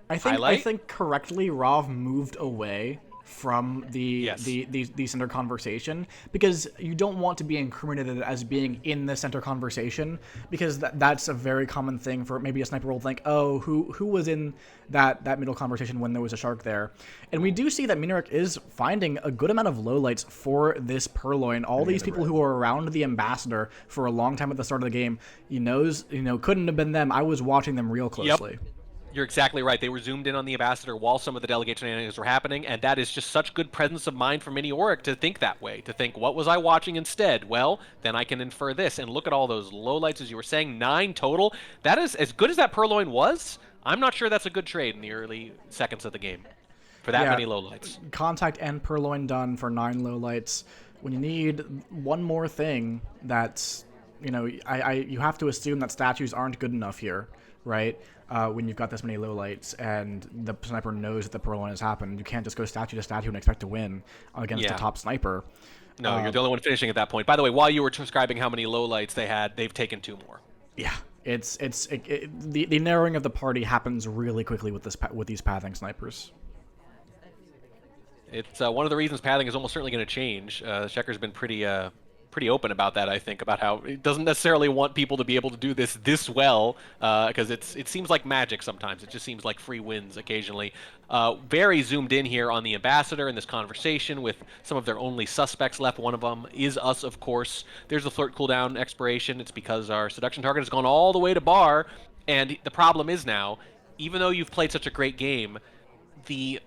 I Highlight? think correctly, Rav moved away from the Yes. the center conversation because you don't want to be incriminated as being in the center conversation because that's a very common thing for maybe a sniper will think, oh, who was in that middle conversation when there was a shark there. And we do see that Miniorek is finding a good amount of lowlights for this purloin. All these people who were around the ambassador for a long time at the start of the game, couldn't have been them. I was watching them real closely. You're exactly right. They were zoomed in on the ambassador while some of the delegate shenanigans were happening, and that is just such good presence of mind for Miniorek to think that way, to think, what was I watching instead? Well, then I can infer this, and look at all those lowlights, as you were saying, 9 total. That is, as good as that purloin was, I'm not sure that's a good trade in the early seconds of the game for that Yeah. many lowlights. Contact and purloin done for 9 lowlights. when you need one more thing that's, you have to assume that statues aren't good enough here, right? When you've got this many lowlights and the sniper knows that the Perlon has happened, you can't just go statue to statue and expect to win against the Yeah. top sniper. No, you're the only one finishing at that point. By the way, while you were describing how many lowlights they had, they've taken 2 more. Yeah, the narrowing of the party happens really quickly with these pathing snipers. It's one of the reasons pathing is almost certainly going to change. Checker's been pretty open about that, I think, about how it doesn't necessarily want people to be able to do this well, because it seems like magic sometimes. It just seems like free wins occasionally. Very zoomed in here on the ambassador in this conversation with some of their only suspects left. One of them is us, of course. There's the flirt cooldown expiration. It's because our seduction target has gone all the way to bar, and the problem is now, even though you've played such a great game, the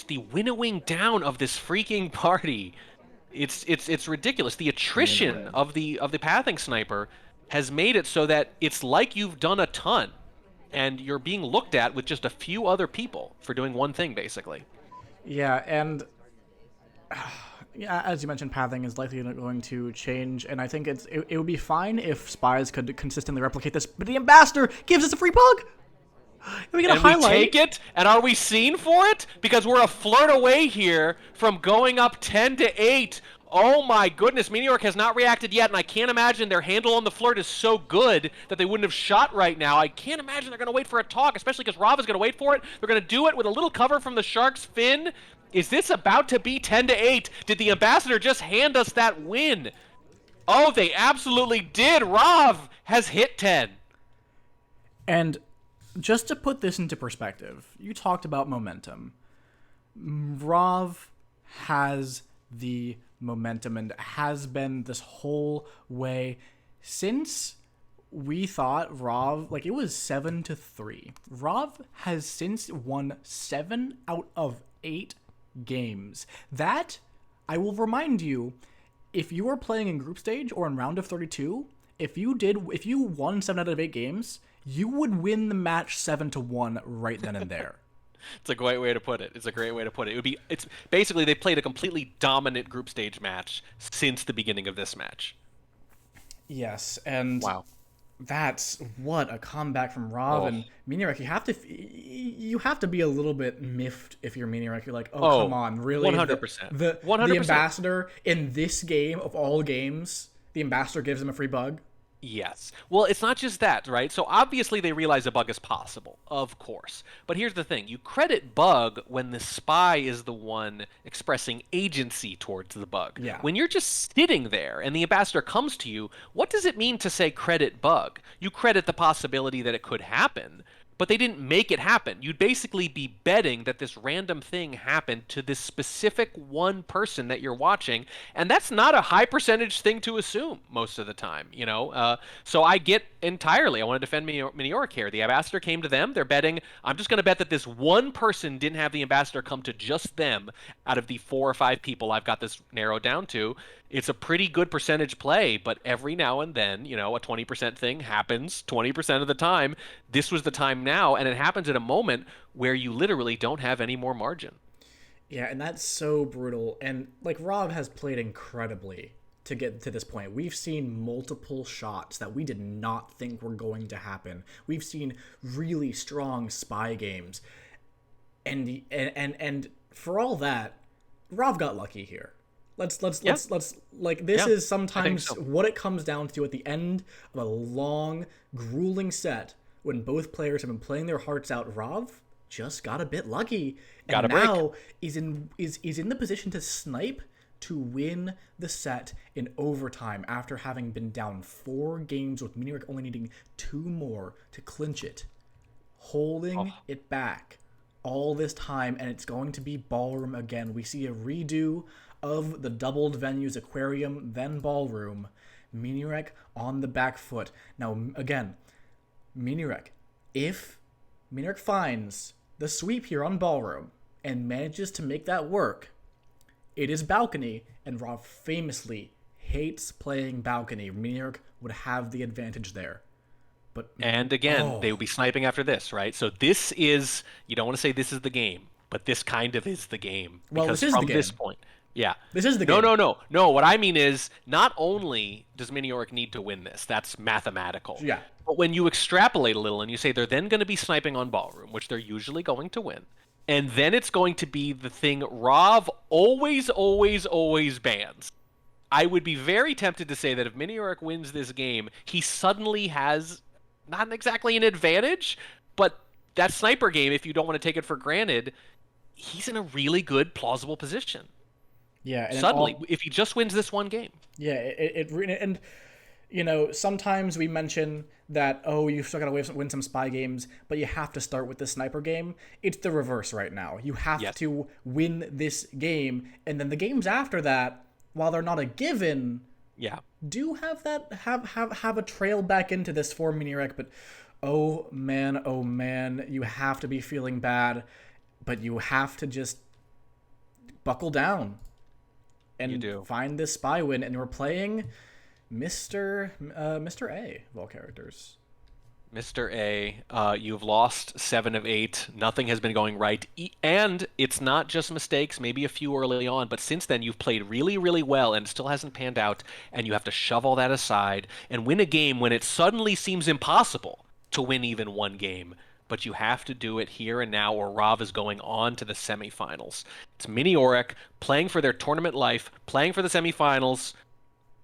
the winnowing down of this freaking party, it's ridiculous. The attrition of the pathing sniper has made it so that it's like you've done a ton and you're being looked at with just a few other people for doing one thing, basically. Yeah, and yeah, as you mentioned, pathing is likely going to change, and I think it would be fine if spies could consistently replicate this. But the ambassador gives us a free bug. We get a highlight. We take it, and are we seen for it? Because we're a flirt away here from going up 10-8. Oh my goodness, Miniorek has not reacted yet, and I can't imagine their handle on the flirt is so good that they wouldn't have shot right now. I can't imagine they're going to wait for a talk, especially because Rav is going to wait for it. They're going to do it with a little cover from the Shark's fin. Is this about to be 10-8? Did the ambassador just hand us that win? Oh, they absolutely did. Rav has hit 10. And just to put this into perspective, you talked about momentum. Rav has the momentum and has been this whole way since we thought Rav, like, it was 7-3. Rav has since won 7 out of 8 games. That, I will remind you, if you are playing in group stage or in round of 32, if you won 7 out of 8 games, you would win the match 7-1 right then and there. It's a great way to put it. It's a great way to put it. It's basically they played a completely dominant group stage match since the beginning of this match. Yes, and wow, that's what a comeback from Rav and Miniorek. You have to be a little bit miffed if you're Miniorek. You're like, come on, really? 100%. The ambassador in this game of all games, the ambassador gives him a free bug. Yes. Well, it's not just that, right? So obviously they realize a bug is possible, of course. But here's the thing. You credit bug when the spy is the one expressing agency towards the bug. Yeah. When you're just sitting there and the ambassador comes to you, what does it mean to say credit bug? You credit the possibility that it could happen, but they didn't make it happen. You'd basically be betting that this random thing happened to this specific one person that you're watching, and that's not a high percentage thing to assume most of the time, you know? So I get entirely. I want to defend Miniorek here. The ambassador came to them. They're betting. I'm just going to bet that this one person didn't have the ambassador come to just them out of the 4 or 5 people I've got this narrowed down to. It's a pretty good percentage play, but every now and then, you know, a 20% thing happens 20% of the time. This was the time now, and it happens at a moment where you literally don't have any more margin. Yeah, and that's so brutal. And, like, Rob has played incredibly to get to this point. We've seen multiple shots that we did not think were going to happen. We've seen really strong spy games. And for all that, Rob got lucky here. Let's like, this is sometimes what it comes down to at the end of a long, grueling set when both players have been playing their hearts out. Rav just got a bit lucky, and now is in the position to snipe to win the set in overtime after having been down 4 games with Miniorek only needing 2 more to clinch it, holding it back all this time, and it's going to be ballroom again. We see a redo of the doubled venues, aquarium, then ballroom. Miniorek on the back foot. Now, again, Miniorek, if Miniorek finds the sweep here on ballroom and manages to make that work, it is balcony, and Rob famously hates playing balcony. Miniorek would have the advantage there. And again, they will be sniping after this, right? So this is, you don't want to say this is the game, but this kind of is the game. Well, because this is from the game. this point, Yeah. This is the No, game. no, no. No, what I mean is not only does Miniorek need to win this, that's mathematical. Yeah. But when you extrapolate a little and you say they're then going to be sniping on Ballroom, which they're usually going to win, and then it's going to be the thing Rav always, always, always bans. I would be very tempted to say that if Miniorek wins this game, he suddenly has not exactly an advantage, but that sniper game, if you don't want to take it for granted, he's in a really good, plausible position. Yeah, and Suddenly, if he just wins this one game. yeah, and sometimes we mention that, oh, you still gotta win some spy games, but you have to start with the sniper game. It's the reverse right now. You have Yes. to win this game, and then the games after that, while they're not a given, Yeah. do have that have a trail back into this for Miniorek. But oh man, you have to be feeling bad, but you have to just buckle down You and do. find this spy win. And we're playing Mr. A of all characters. Mr. A, you've lost 7 of 8. Nothing has been going right. And it's not just mistakes, maybe a few early on, but since then you've played really, really well and it still hasn't panned out, and you have to shove all that aside and win a game when it suddenly seems impossible to win even one game. But you have to do it here and now, or Rav is going on to the semifinals. It's Miniorek playing for their tournament life, playing for the semifinals.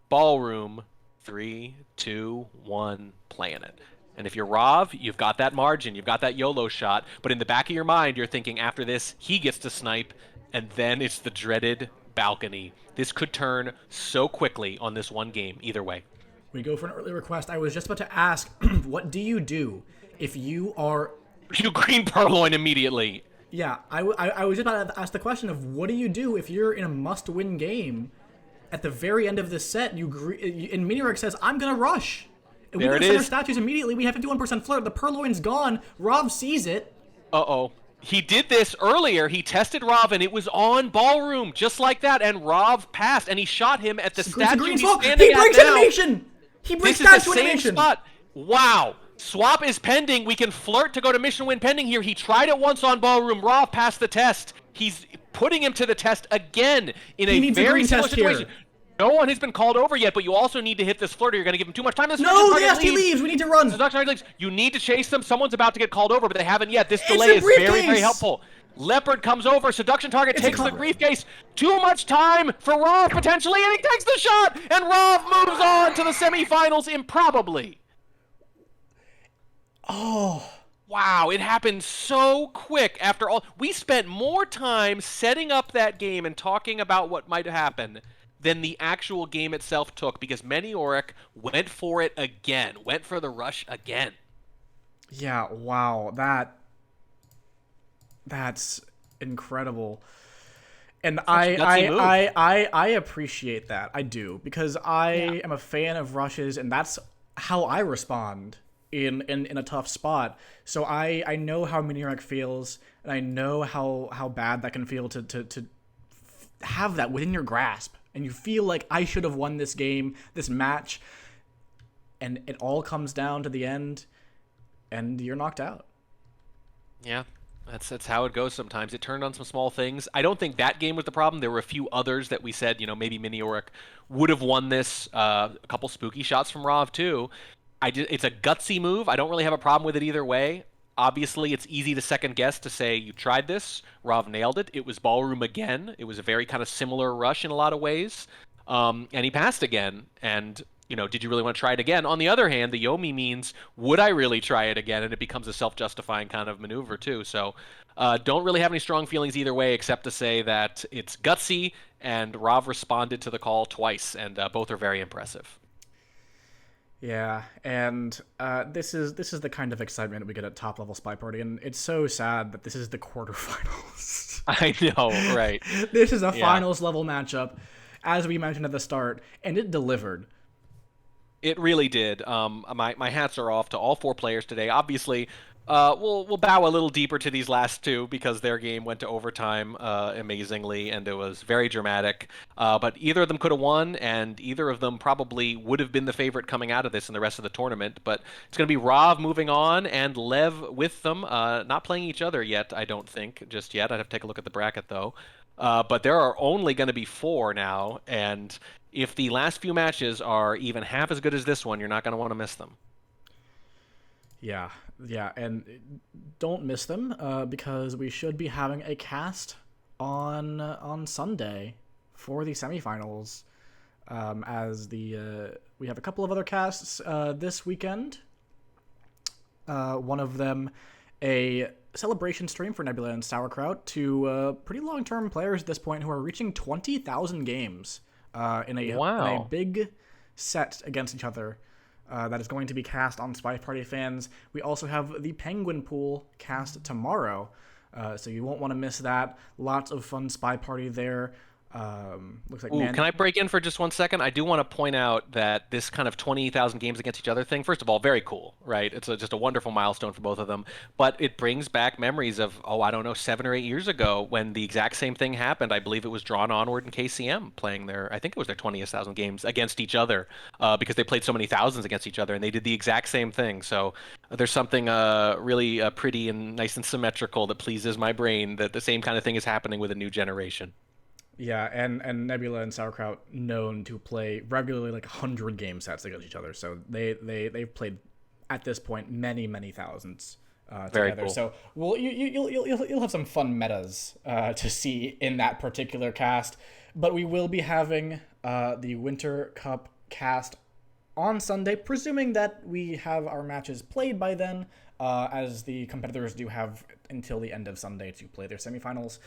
Ballroom, 3, 2, 1, playing it. And if you're Rav, you've got that margin, you've got that YOLO shot, but in the back of your mind, you're thinking after this, he gets to snipe, and then it's the dreaded balcony. This could turn so quickly on this one game, either way. We go for an early request. I was just about to ask, what do you do if you are? You green purloin immediately. Yeah, I was just about to ask the question of what do you do if you're in a must-win game at the very end of the set? And Miniorek says, "I'm gonna rush." And There we it can set our is. statues immediately. We have 51% flirt. The purloin's gone. Rav sees it. Uh-oh. He did this earlier. He tested Rav, and it was on Ballroom, just like that, and Rav passed, and he shot him at the statue Green he's smoke. standing He at breaks now. animation. He breaks This is the statue same animation. spot. Wow. Swap is pending. We can flirt to go to mission win pending here. He tried it once on Ballroom. Rav passed the test. He's putting him to the test again in He a needs a very green similar test here. situation. No one has been called over yet, but you also need to hit this flirt or you're going to give him too much time. The No, seduction yes, target he leaves. We need to run. Seduction target leaves. You need to chase them. Someone's about to get called over, but they haven't yet. This It's delay a is very, briefcase. very helpful. Leopard comes over. Seduction target It's a takes the cover. briefcase. Too much time for Rav potentially, and he takes the shot. And Rav moves on to the semifinals improbably. Oh, Wow, it happened so quick after all. We spent more time setting up that game and talking about what might happen than the actual game itself took because Miniorek went for it again, went for the rush again. yeah. Wow. That's incredible. And a gutsy move. I appreciate that. I do because I am a fan of rushes, and that's how I respond in a tough spot. So I know how Miniorek feels, and I know how bad that can feel to have that within your grasp, and you feel like I should have won this game, this match, and it all comes down to the end, and you're knocked out. Yeah, that's how it goes sometimes. It turned on some small things. I don't think that game was the problem. There were a few others that we said, maybe Miniorek would have won this. A couple spooky shots from Rav, too. It's a gutsy move. I don't really have a problem with it either way. Obviously, it's easy to second guess to say you tried this. Rav nailed it. It was Ballroom again. It was a very kind of similar rush in a lot of ways. And he passed again. And, did you really want to try it again? On the other hand, the Yomi means, would I really try it again? And it becomes a self-justifying kind of maneuver, too. So don't really have any strong feelings either way, except to say that it's gutsy, and Rav responded to the call twice, and both are very impressive. Yeah, and this is the kind of excitement we get at top level SpyParty, and it's so sad that this is the quarterfinals. I know, right? This is a Yeah. finals level matchup, as we mentioned at the start, and it delivered. It really did. My hats are off to all 4 players today. Obviously, we'll bow a little deeper to these last 2 because their game went to overtime amazingly, and it was very dramatic. But either of them could have won, and either of them probably would have been the favorite coming out of this in the rest of the tournament. But it's going to be Rav moving on, and Lev with them, not playing each other yet, I don't think, just yet. I'd have to take a look at the bracket, though. But there are only going to be 4 now, and if the last few matches are even half as good as this one, you're not going to want to miss them. Yeah, yeah, and don't miss them because we should be having a cast on Sunday for the semifinals. As we have a couple of other casts this weekend. One of them, a celebration stream for Nebula and Sauerkraut to pretty long-term players at this point who are reaching 20,000 games in a Wow. big set against each other. That is going to be cast on SpyParty fans. We also have the Penguin Pool cast tomorrow, so you won't want to miss that. Lots of fun SpyParty there. Looks like Ooh, can I break in for just 1 second? I do want to point out that this kind of 20,000 games against each other thing, first of all, very cool, right? It's just a wonderful milestone for both of them. But it brings back memories of, oh, I don't know, 7 or 8 years ago when the exact same thing happened. I believe it was Drawn Onward and KCM playing I think it was their 20,000 games against each other because they played so many thousands against each other and they did the exact same thing. So there's something really pretty and nice and symmetrical that pleases my brain that the same kind of thing is happening with a new generation. Yeah, and Nebula and Sauerkraut known to play regularly like 100 game sets against each other. So they've played at this point many thousands Very together. cool. So well you'll have some fun metas to see in that particular cast. But we will be having the Winter Cup cast on Sunday, presuming that we have our matches played by then, as the competitors do have until the end of Sunday to play their semifinals.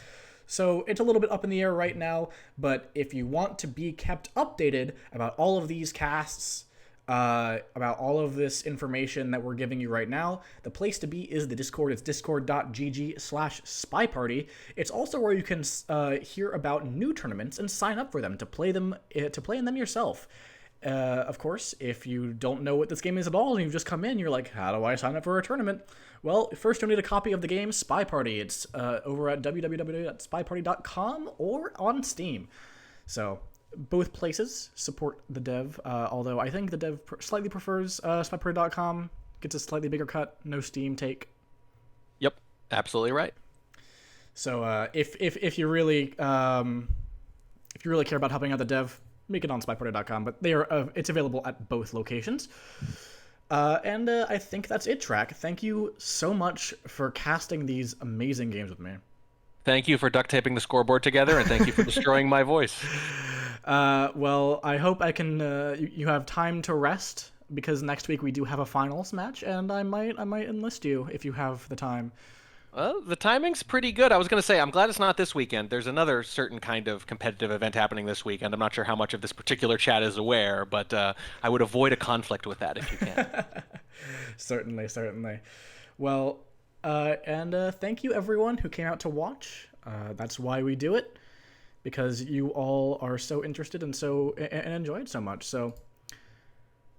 So it's a little bit up in the air right now, but if you want to be kept updated about all of these casts, about all of this information that we're giving you right now, the place to be is the Discord. It's discord.gg/spyparty. It's also where you can hear about new tournaments and sign up for them to play in them yourself. Of course, if you don't know what this game is at all and you've just come in, you're like, how do I sign up for a tournament? Well, first you'll need a copy of the game SpyParty. It's over at www.spyparty.com or on Steam. So both places support the dev, although I think the dev slightly prefers SpyParty.com. Gets a slightly bigger cut, no Steam take. Yep, absolutely right. So if you really care about helping out the dev, make it on spyparty.com, but it's available at both locations. And I think that's it, Track. Thank you so much for casting these amazing games with me. Thank you for duct taping the scoreboard together, and thank you for destroying my voice. Well, I hope I can. You have time to rest because next week we do have a finals match, and I might enlist you if you have the time. Well, the timing's pretty good. I was going to say, I'm glad it's not this weekend. There's another certain kind of competitive event happening this weekend. I'm not sure how much of this particular chat is aware, but I would avoid a conflict with that if you can. Certainly, certainly. Well, and thank you everyone who came out to watch. That's why we do it, because you all are so interested and enjoyed so much. So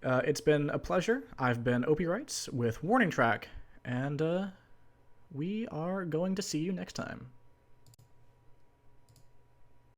it's been a pleasure. I've been Opie Wrights with Warning Track, and we are going to see you next time.